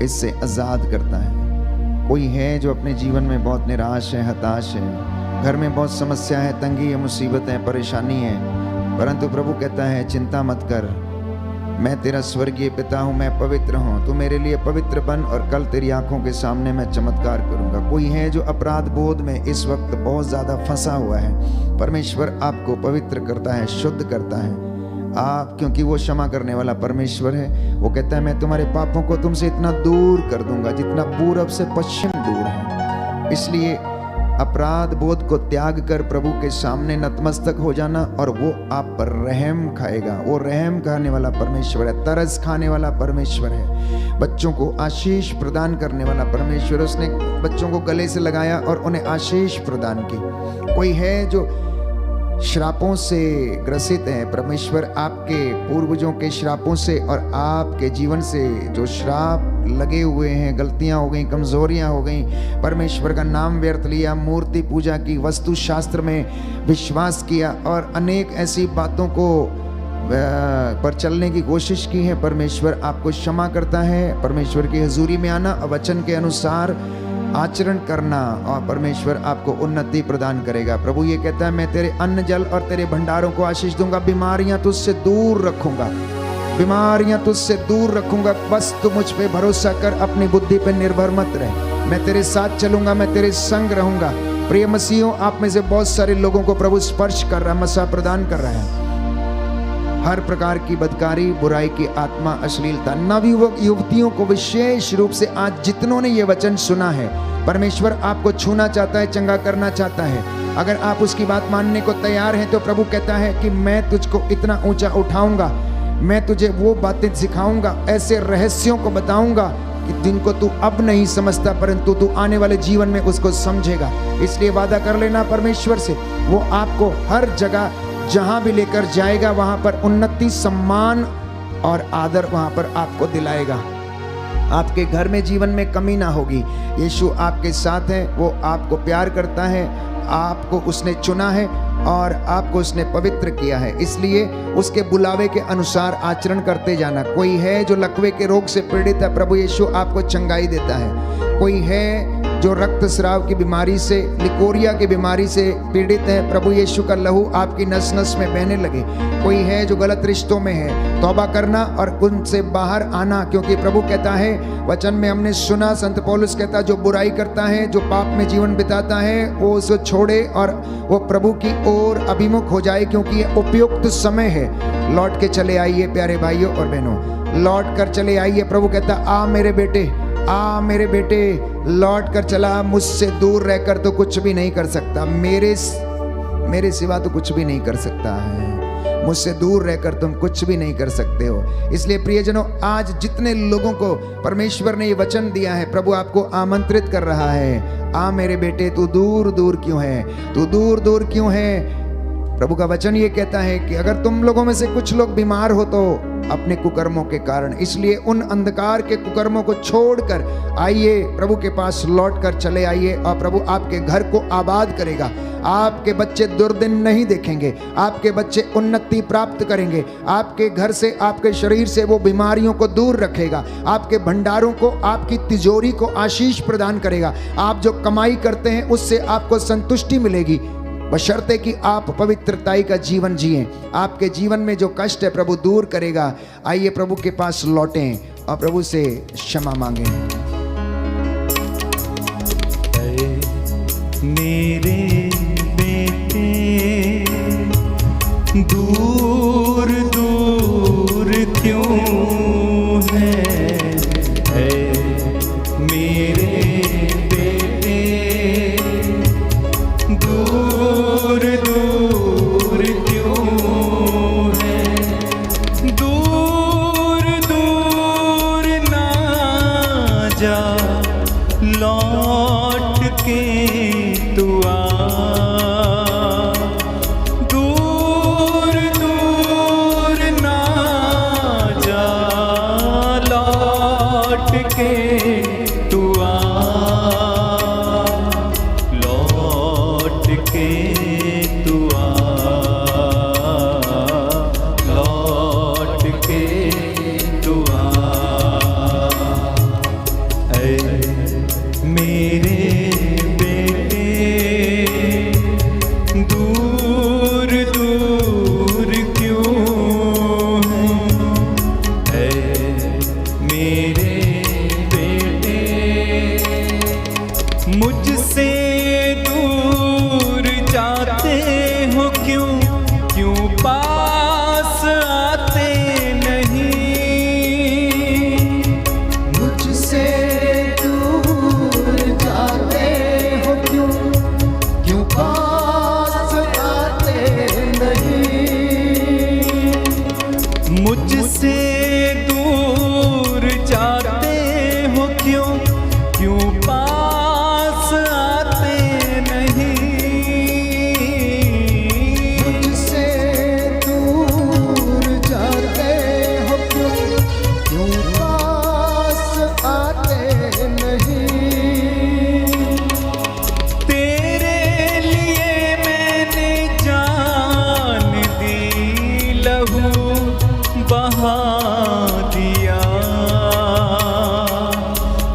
इससे आजाद करता है। कोई है जो अपने जीवन में बहुत निराश है, हताश है, घर में बहुत समस्या है, तंगी है, मुसीबत है, परेशानी है, परंतु प्रभु कहता है चिंता मत कर, मैं तेरा स्वर्गीय पिता हूँ, मैं पवित्र हूँ, तू मेरे लिए पवित्र बन और कल तेरी आंखों के सामने मैं चमत्कार करूंगा। कोई है जो अपराध बोध में इस वक्त बहुत ज्यादा फंसा हुआ है, परमेश्वर आपको पवित्र करता है, शुद्ध करता है। आप क्योंकि वो क्षमा करने वाला परमेश्वर है, वो कहता है मैं तुम्हारे पापों को तुमसे इतना दूर कर दूंगा जितना पूरब से पश्चिम दूर है। इसलिए अपराध बोध को त्याग कर प्रभु के सामने नतमस्तक हो जाना और वो आप पर रहम खाएगा। वो रहम खाने वाला परमेश्वर है, तरस खाने वाला परमेश्वर है, बच्चों को आशीष प्रदान करने वाला परमेश्वर। उसने बच्चों को गले से लगाया और उन्हें आशीष प्रदान की। कोई है जो श्रापों से ग्रसित है, परमेश्वर आपके पूर्वजों के श्रापों से और आपके जीवन से जो श्राप लगे हुए हैं, गलतियां हो गई, कमजोरियां हो गई, परमेश्वर का नाम व्यर्थ लिया, मूर्ति पूजा की, वस्तु शास्त्र में विश्वास किया और अनेक ऐसी बातों को पर चलने की कोशिश की है, परमेश्वर आपको क्षमा करता है। परमेश्वर की हजूरी में आना, वचन के अनुसार आचरण करना और परमेश्वर आपको उन्नति प्रदान करेगा। प्रभु ये कहता है मैं तेरे अन्न जल और तेरे भंडारों को आशीष दूंगा, बीमारियां तुझसे दूर रखूंगा, बीमारियां तुझसे दूर रखूंगा। बस तू मुझ पे भरोसा कर, अपनी बुद्धि पे निर्भर मत रह, मैं तेरे साथ चलूंगा, मैं तेरे संग रहूंगा। प्रिय मसीहों, आप में से बहुत सारे लोगों को प्रभु स्पर्श कर रहा है, मसा प्रदान कर रहा है। हर प्रकार की बदकारी, बुराई की आत्मा, अश्लीलता, नवयुवक युवतियों को विशेष रूप से आज जितनों ने ये वचन सुना है, परमेश्वर आपको छूना चाहता है, चंगा करना चाहता है। अगर आप उसकी बात मानने को तैयार हैं तो प्रभु कहता है कि मैं तुझको इतना ऊंचा उठाऊंगा, मैं तुझे वो बातें सिखाऊंगा, ऐसे रहस्यों को बताऊंगा कि जिनको तू अब नहीं समझता परंतु तू आने वाले जीवन में उसको समझेगा। इसलिए वादा कर लेना परमेश्वर से, वो आपको हर जगह जहां भी लेकर जाएगा वहां पर उन्नति, सम्मान और आदर वहां पर आपको दिलाएगा। आपके घर में जीवन में कमी ना होगी। यीशु आपके साथ है, वो आपको प्यार करता है, आपको उसने चुना है और आपको उसने पवित्र किया है। इसलिए उसके बुलावे के अनुसार आचरण करते जाना। कोई है जो लकवे के रोग से पीड़ित है, प्रभु यीशु आपको चंगाई देता है। कोई है जो रक्तस्राव की बीमारी से, लिकोरिया की बीमारी से पीड़ित है, प्रभु यीशु का लहू आपकी नस नस में बहने लगे। कोई है जो गलत रिश्तों में है, तौबा करना और उनसे बाहर आना, क्योंकि प्रभु कहता है, वचन में हमने सुना, संत पौलुस कहता है जो बुराई करता है, जो पाप में जीवन बिताता है, वो उसे छोड़े और वो प्रभु की ओर अभिमुख हो जाए, क्योंकि ये उपयुक्त समय है। लौट के चले आइए प्यारे भाइयों और बहनों, लौट कर चले आइए। प्रभु कहता आ मेरे बेटे, आ मेरे बेटे, लौट कर चला। मुझसे दूर रहकर तो कुछ भी नहीं कर सकता, मेरे सिवा तो कुछ भी नहीं कर सकता है। मुझसे दूर रहकर तुम कुछ भी नहीं कर सकते हो। इसलिए प्रियजनों, आज जितने लोगों को परमेश्वर ने ये वचन दिया है, प्रभु आपको आमंत्रित कर रहा है, आ मेरे बेटे, तू दूर दूर क्यों है, तू दूर दूर क्यों है। प्रभु का वचन ये कहता है कि अगर तुम लोगों में से कुछ लोग बीमार हो तो अपने कुकर्मों के कारण, इसलिए उन अंधकार के कुकर्मों को छोड़कर आइए, प्रभु के पास लौट कर चले आइए और प्रभु आपके घर को आबाद करेगा, आपके बच्चे दुर्दिन नहीं देखेंगे, आपके बच्चे उन्नति प्राप्त करेंगे, आपके घर से, आपके शरीर से वो बीमारियों को दूर रखेगा, आपके भंडारों को, आपकी तिजोरी को आशीष प्रदान करेगा। आप जो कमाई करते हैं उससे आपको संतुष्टि मिलेगी, बशर्ते कि आप पवित्रताई का जीवन जिएं। आपके जीवन में जो कष्ट है प्रभु दूर करेगा। आइए प्रभु के पास लौटें और प्रभु से क्षमा मांगें। मेरे बेटे दूर दूर क्यों है मेरे बेटे दूर दूर क्यों है, दूर दूर ना जा लौट के तू आ, दूर दूर ना जा लौट के तू आ, लौट के तू आ, लौट के तू आ। ऐ मेरे बेटे दूर दूर क्यों है मेरे बेटे, मुझसे दूर जाते हो क्यों, क्यों पास आते नहीं, मुझसे दूर जाते हो क्यों, क्यों पास आते नहीं, मुझसे दूर जाते हो क्यों, क्यों पास आते नहीं, मुझसे दूर जाते हो क्यों, क्यों पास आते नहीं। तेरे लिए मैंने जान दी, लहू बहा दिया,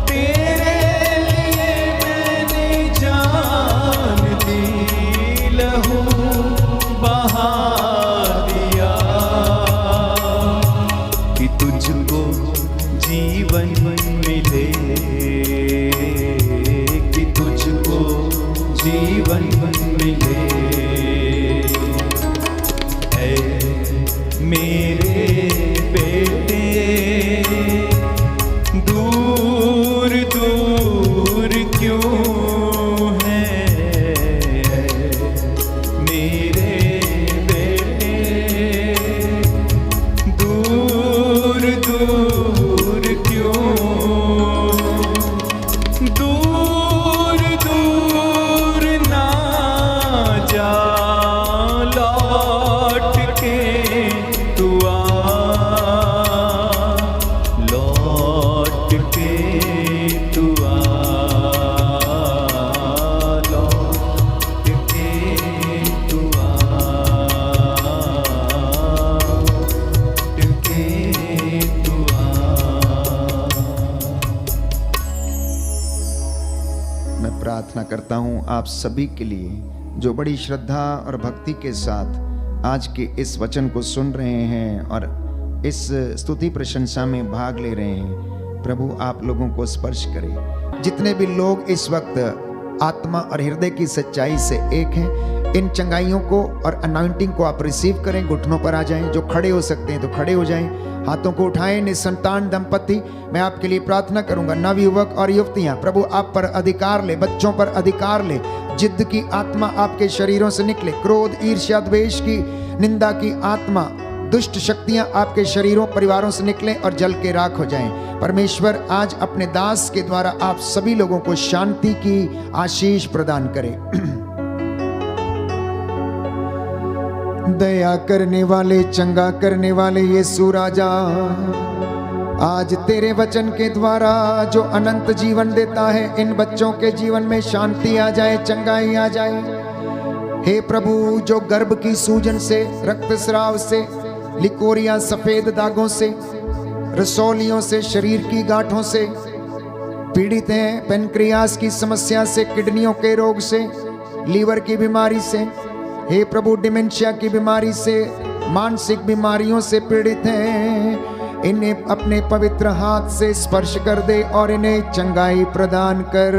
तेरे लिए मैंने जान दी, लहू बहा दिया, कि तुझको जीवन मिले, कि तुझको जीवन मिले। ऐ मेरे बेटे दूर दूर क्यों है मेरे बेटे, दूर दूर क्यों, दूर दूर ना जा लौट के तू आ, लौट के तू आ, लौट के तू आ, लौट के तू आ। मैं प्रार्थना करता हूँ आप सभी के लिए जो बड़ी श्रद्धा और भक्ति के साथ आज के इस वचन को सुन रहे हैं और इस स्तुति प्रशंसा में भाग ले रहे हैं। प्रभु आप लोगों को स्पर्श करे। जितने भी लोग इस वक्त आत्मा और हृदय की सच्चाई से एक हैं, इन चंगाइयों को और अनाउंटिंग को आप रिसीव करें। घुटनों पर आ जाएं, जो खड़े हो सकते हैं तो खड़े हो जाएं, हाथों को उठाएं। निसंतान दंपति, मैं आपके लिए प्रार्थना करूंगा। नवयुवक और युवतियां, प्रभु आप पर अधिकार ले, बच्चों पर अधिकार ले। जिद्द की आत्मा आपके शरीरों से निकले, क्रोध, ईर्ष्या, द्वेष की, निंदा की आत्मा, दुष्ट शक्तियां आपके शरीरों, परिवारों से निकलें और जल के राख हो जाएं। परमेश्वर आज अपने दास के द्वारा आप सभी लोगों को शांति की आशीष प्रदान करें। दया करने वाले, चंगा करने वाले यीशु राजा, आज तेरे वचन के द्वारा जो अनंत जीवन देता है, इन बच्चों के जीवन में शांति आ जाए, चंगाई आ जाए। हे प्रभु, जो गर्भ की सूजन से, रक्तस्राव से, लिकोरिया सफेद दागों से, रसौलियों से, शरीर की गांठों से पीड़ित हैं, पेनक्रियास की समस्या से, किडनियों के रोग से, लीवर की बीमारी से, हे प्रभु डिमेंशिया की बीमारी से, मानसिक बीमारियों से पीड़ित हैं, इन्हें अपने पवित्र हाथ से स्पर्श कर दे और इन्हें चंगाई प्रदान कर।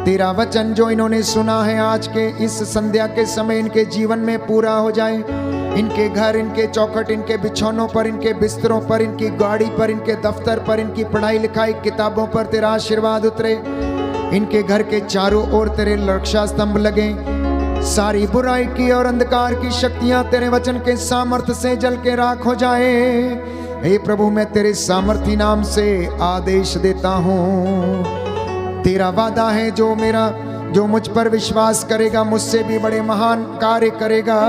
तेरा वचन जो इन्होंने सुना है आज के इस संध्या के समय इनके जीवन में पूरा हो जाए। इनके घर, इनके चौखट, इनके बिछौनों पर, इनके बिस्तरों पर, इनकी गाड़ी पर, इनके दफ्तर पर, इनकी पढ़ाई लिखाई किताबों पर तेरा आशीर्वाद उतरे। इनके घर के चारों ओर तेरे रक्षा स्तंभ लगे। सारी बुराई की और अंधकार की शक्तियां तेरे वचन के सामर्थ्य से जल के राख हो जाए। हे प्रभु, मैं तेरे सामर्थी नाम से आदेश देता हूँ। तेरा वादा है जो मुझ पर विश्वास करेगा मुझसे भी बड़े महान कार्य करेगा।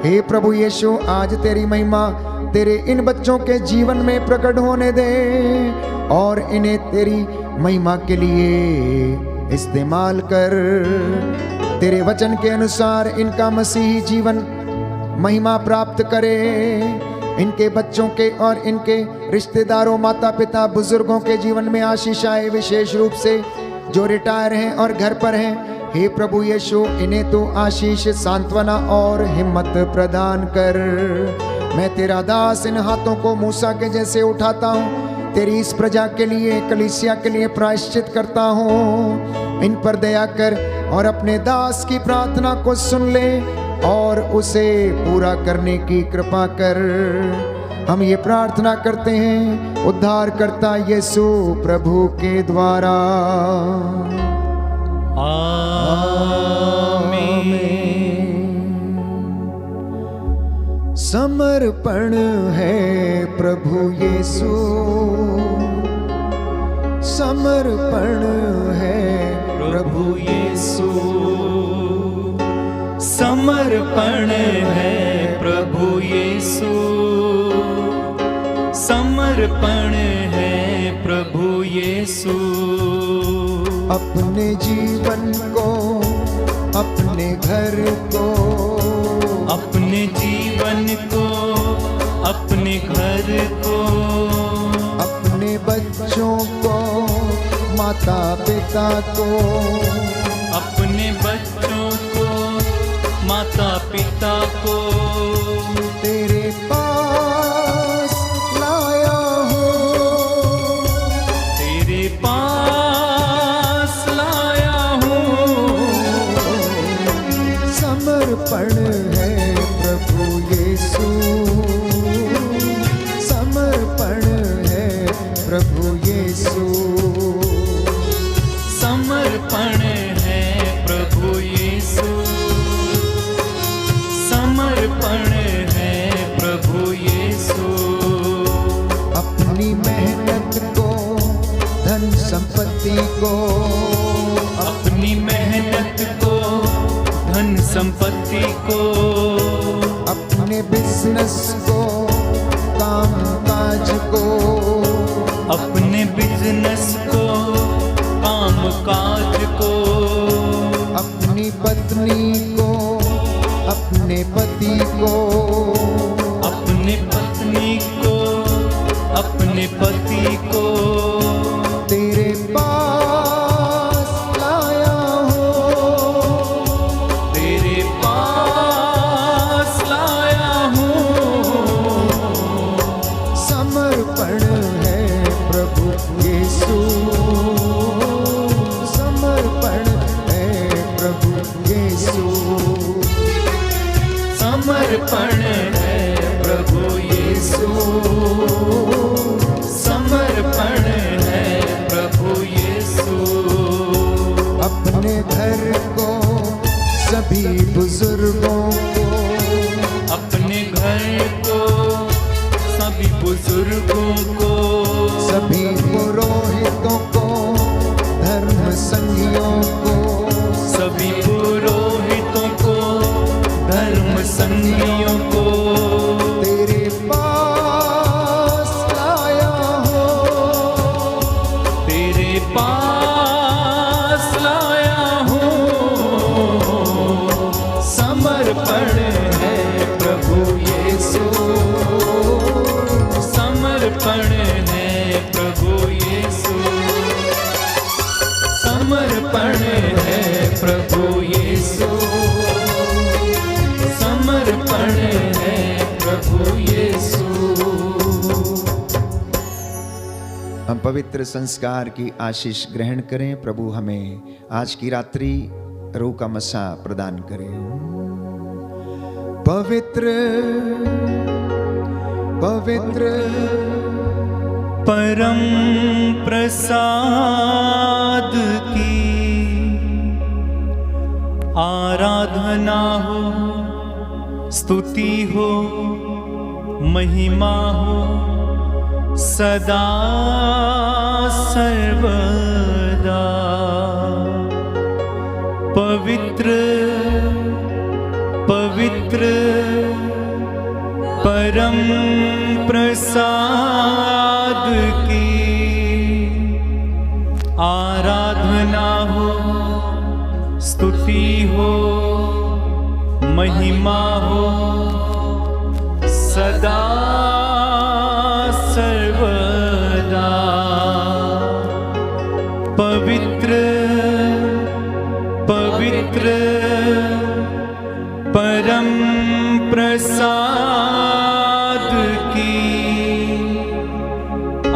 हे प्रभु यीशु, आज तेरी महिमा तेरे इन बच्चों के जीवन में प्रकट होने दे और इन्हें तेरी महिमा के लिए इस्तेमाल कर। तेरे वचन के अनुसार इनका मसीही जीवन महिमा प्राप्त करे। इनके बच्चों के और इनके रिश्तेदारों, माता पिता, बुजुर्गों के जीवन में आशीष आए, विशेष रूप से जो रिटायर हैं और घर पर हैं। हे प्रभु यीशु, इन्हें तो आशीष, सांत्वना और हिम्मत प्रदान कर। मैं तेरा दास इन हाथों को मूसा के जैसे उठाता हूँ। तेरी इस प्रजा के लिए, कलीसिया के लिए प्रायश्चित करता हूँ। इन पर दया कर और अपने दास की प्रार्थना को सुन ले और उसे पूरा करने की कृपा कर। हम ये प्रार्थना करते हैं उद्धारकर्ता यीशु प्रभु के द्वारा। आमीन। समर्पण है प्रभु यीशु, समर्पण है प्रभु यीशु, समर्पण है प्रभु यीशु, समर्पण है प्रभु यीशु। अपने जीवन को, अपने घर को, अपने जीवन को, अपने घर को, अपने बच्चों को, माता पिता को, अपने बच्चों को, माता पिता को तेरे पास लाया हूँ, तेरे पास लाया हूँ। समर्पण है प्रभु यीशु, समर्पण है प्रभु यीशु, समर्पण है प्रभु यीशु, समर्पण है प्रभु यीशु। अपनी मेहनत को, धन संपत्ति को, अपनी मेहनत को, धन संपत्ति को, अपने बिजनेस को, काम काज को, अपने बिजनेस को, काम काज को, अपनी पत्नी को, अपने पति को, अपने पत्नी को, अपने पति को तेरे पास लाया हूँ, तेरे पास लाया हूँ। समर्पण है प्रभु यीशु, समर्पण है प्रभु यीशु, समर्पण है प्रभु यीशु, समर्पण है प्रभु यीशु। अपने घर को, सभी बुजुर्गों को, अपने घर को, सभी बुजुर्गों को, सभी पुरोहितों को, धर्म संगियों को, सभी पुरोहितों को, धर्म संगियों को तेरे पास लाया हूँ, तेरे पास लाया हूँ। हम पवित्र संस्कार की आशीष ग्रहण करें। प्रभु हमें आज की रात्रि रूह का मसा प्रदान करें। पवित्र पवित्र परम प्रसाद की आराधना हो, स्तुति हो, महिमा हो सदा सर्वदा। पवित्र पवित्र परम प्रसाद की आराधना हो, स्तुति हो, महिमा हो सदा सर्वदा। पवित्र पवित्र परम प्रसाद की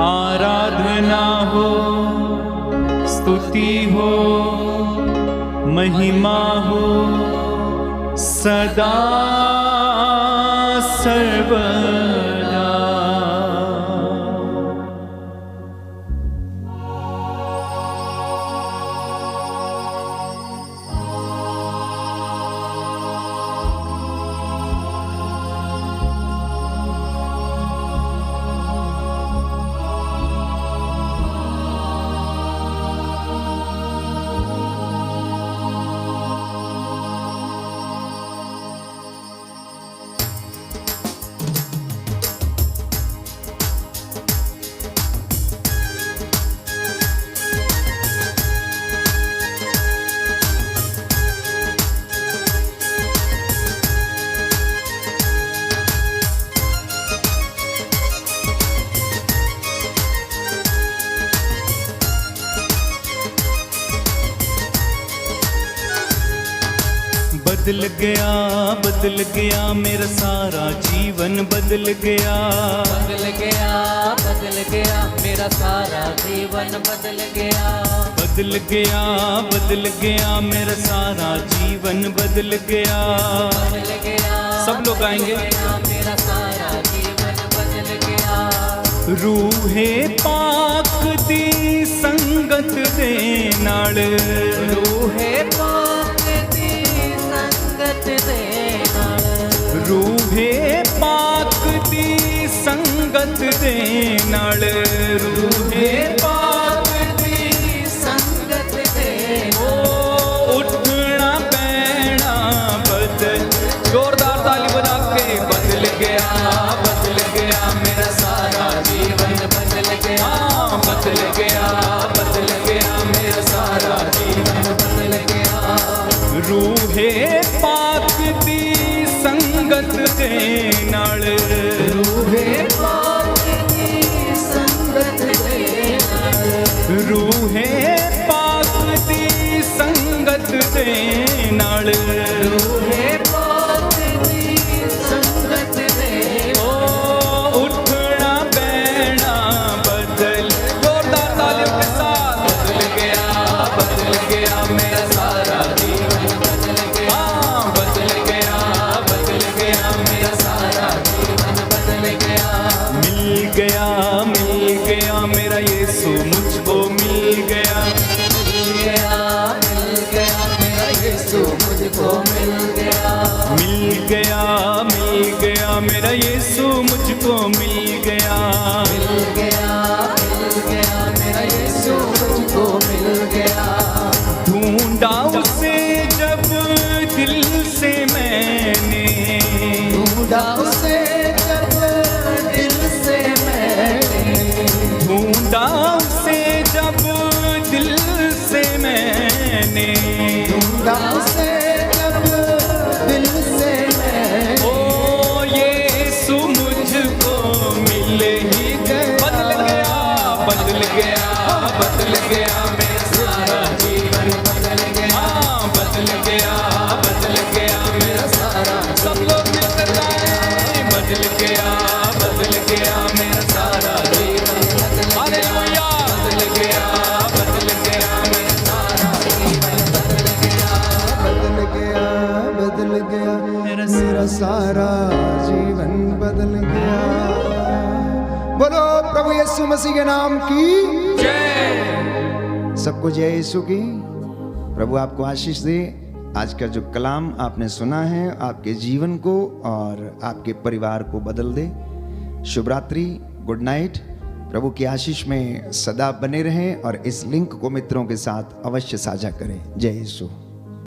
आराधना हो, स्तुति हो, महिमा हो सदा सर्वदा। बदल गया मेरा सारा जीवन बदल गया। बदल गया मेरा सारा जीवन बदल गया। बदल गया मेरा सारा जीवन बदल गया। बदल गया सब लोग गाएंगे। मेरा सारा जीवन बदल गया। रूहे पाक दी संगत दे नाल, रूहे पाक दी संगत दे नाल, रूहे पाक दी संगत दे नाल, रूहे पाक दी संगत दे ओ उठना पैना बदल। जोरदार ताली बजा के बदल गया मेरा सारा जीवन बदल गया। बदल गया मेरा सारा जीवन बदल गया। रूहे पाक दी संगत दे नाल, रूहे पाक दी संगत दे नाल, रूहे पाक दी संगत दे नाल, रूहे पाक दी संगत दे ओ उठना बैठना बदल। जोरदार तालियों के साथ बदल गया मेरा सारा जीवन बदल गया। बदल गया मेरा सारा जीवन बदल गया। मिल गया मेरा यीशु मुझको मिल गया। मिल गया मेरा यीशु मुझको मिल गया। मिल गया मेरा यीशु मुझको मिल गया। मिल गया मेरा यीशु मुझको मिल गया। ढूंढा उसे जब दिल से मैंने, ढूंढा उसे जब दिल से मैंने, ढूंढा उसे जब दिल से मैंने, ढूंढा उसे जब दिल से मैंने, ओ यीशु मुझको मिल ही गया। बदल गया मेरा सारा जीवन बदल गया। बदल गया मेरा सारा। सब लोग मिलकर गाएं। बदल गया मेरा सारा जीवन। हालेलुया। प्रभु यीशु मसीह के नाम की जय। सबको जय यीशु की। प्रभु आपको आशीष दे। आज का जो कलाम आपने सुना है आपके जीवन को और आपके परिवार को बदल दे। शुभ रात्रि, गुड नाइट। प्रभु की आशीष में सदा बने रहें और इस लिंक को मित्रों के साथ अवश्य साझा करें। जय यीशु।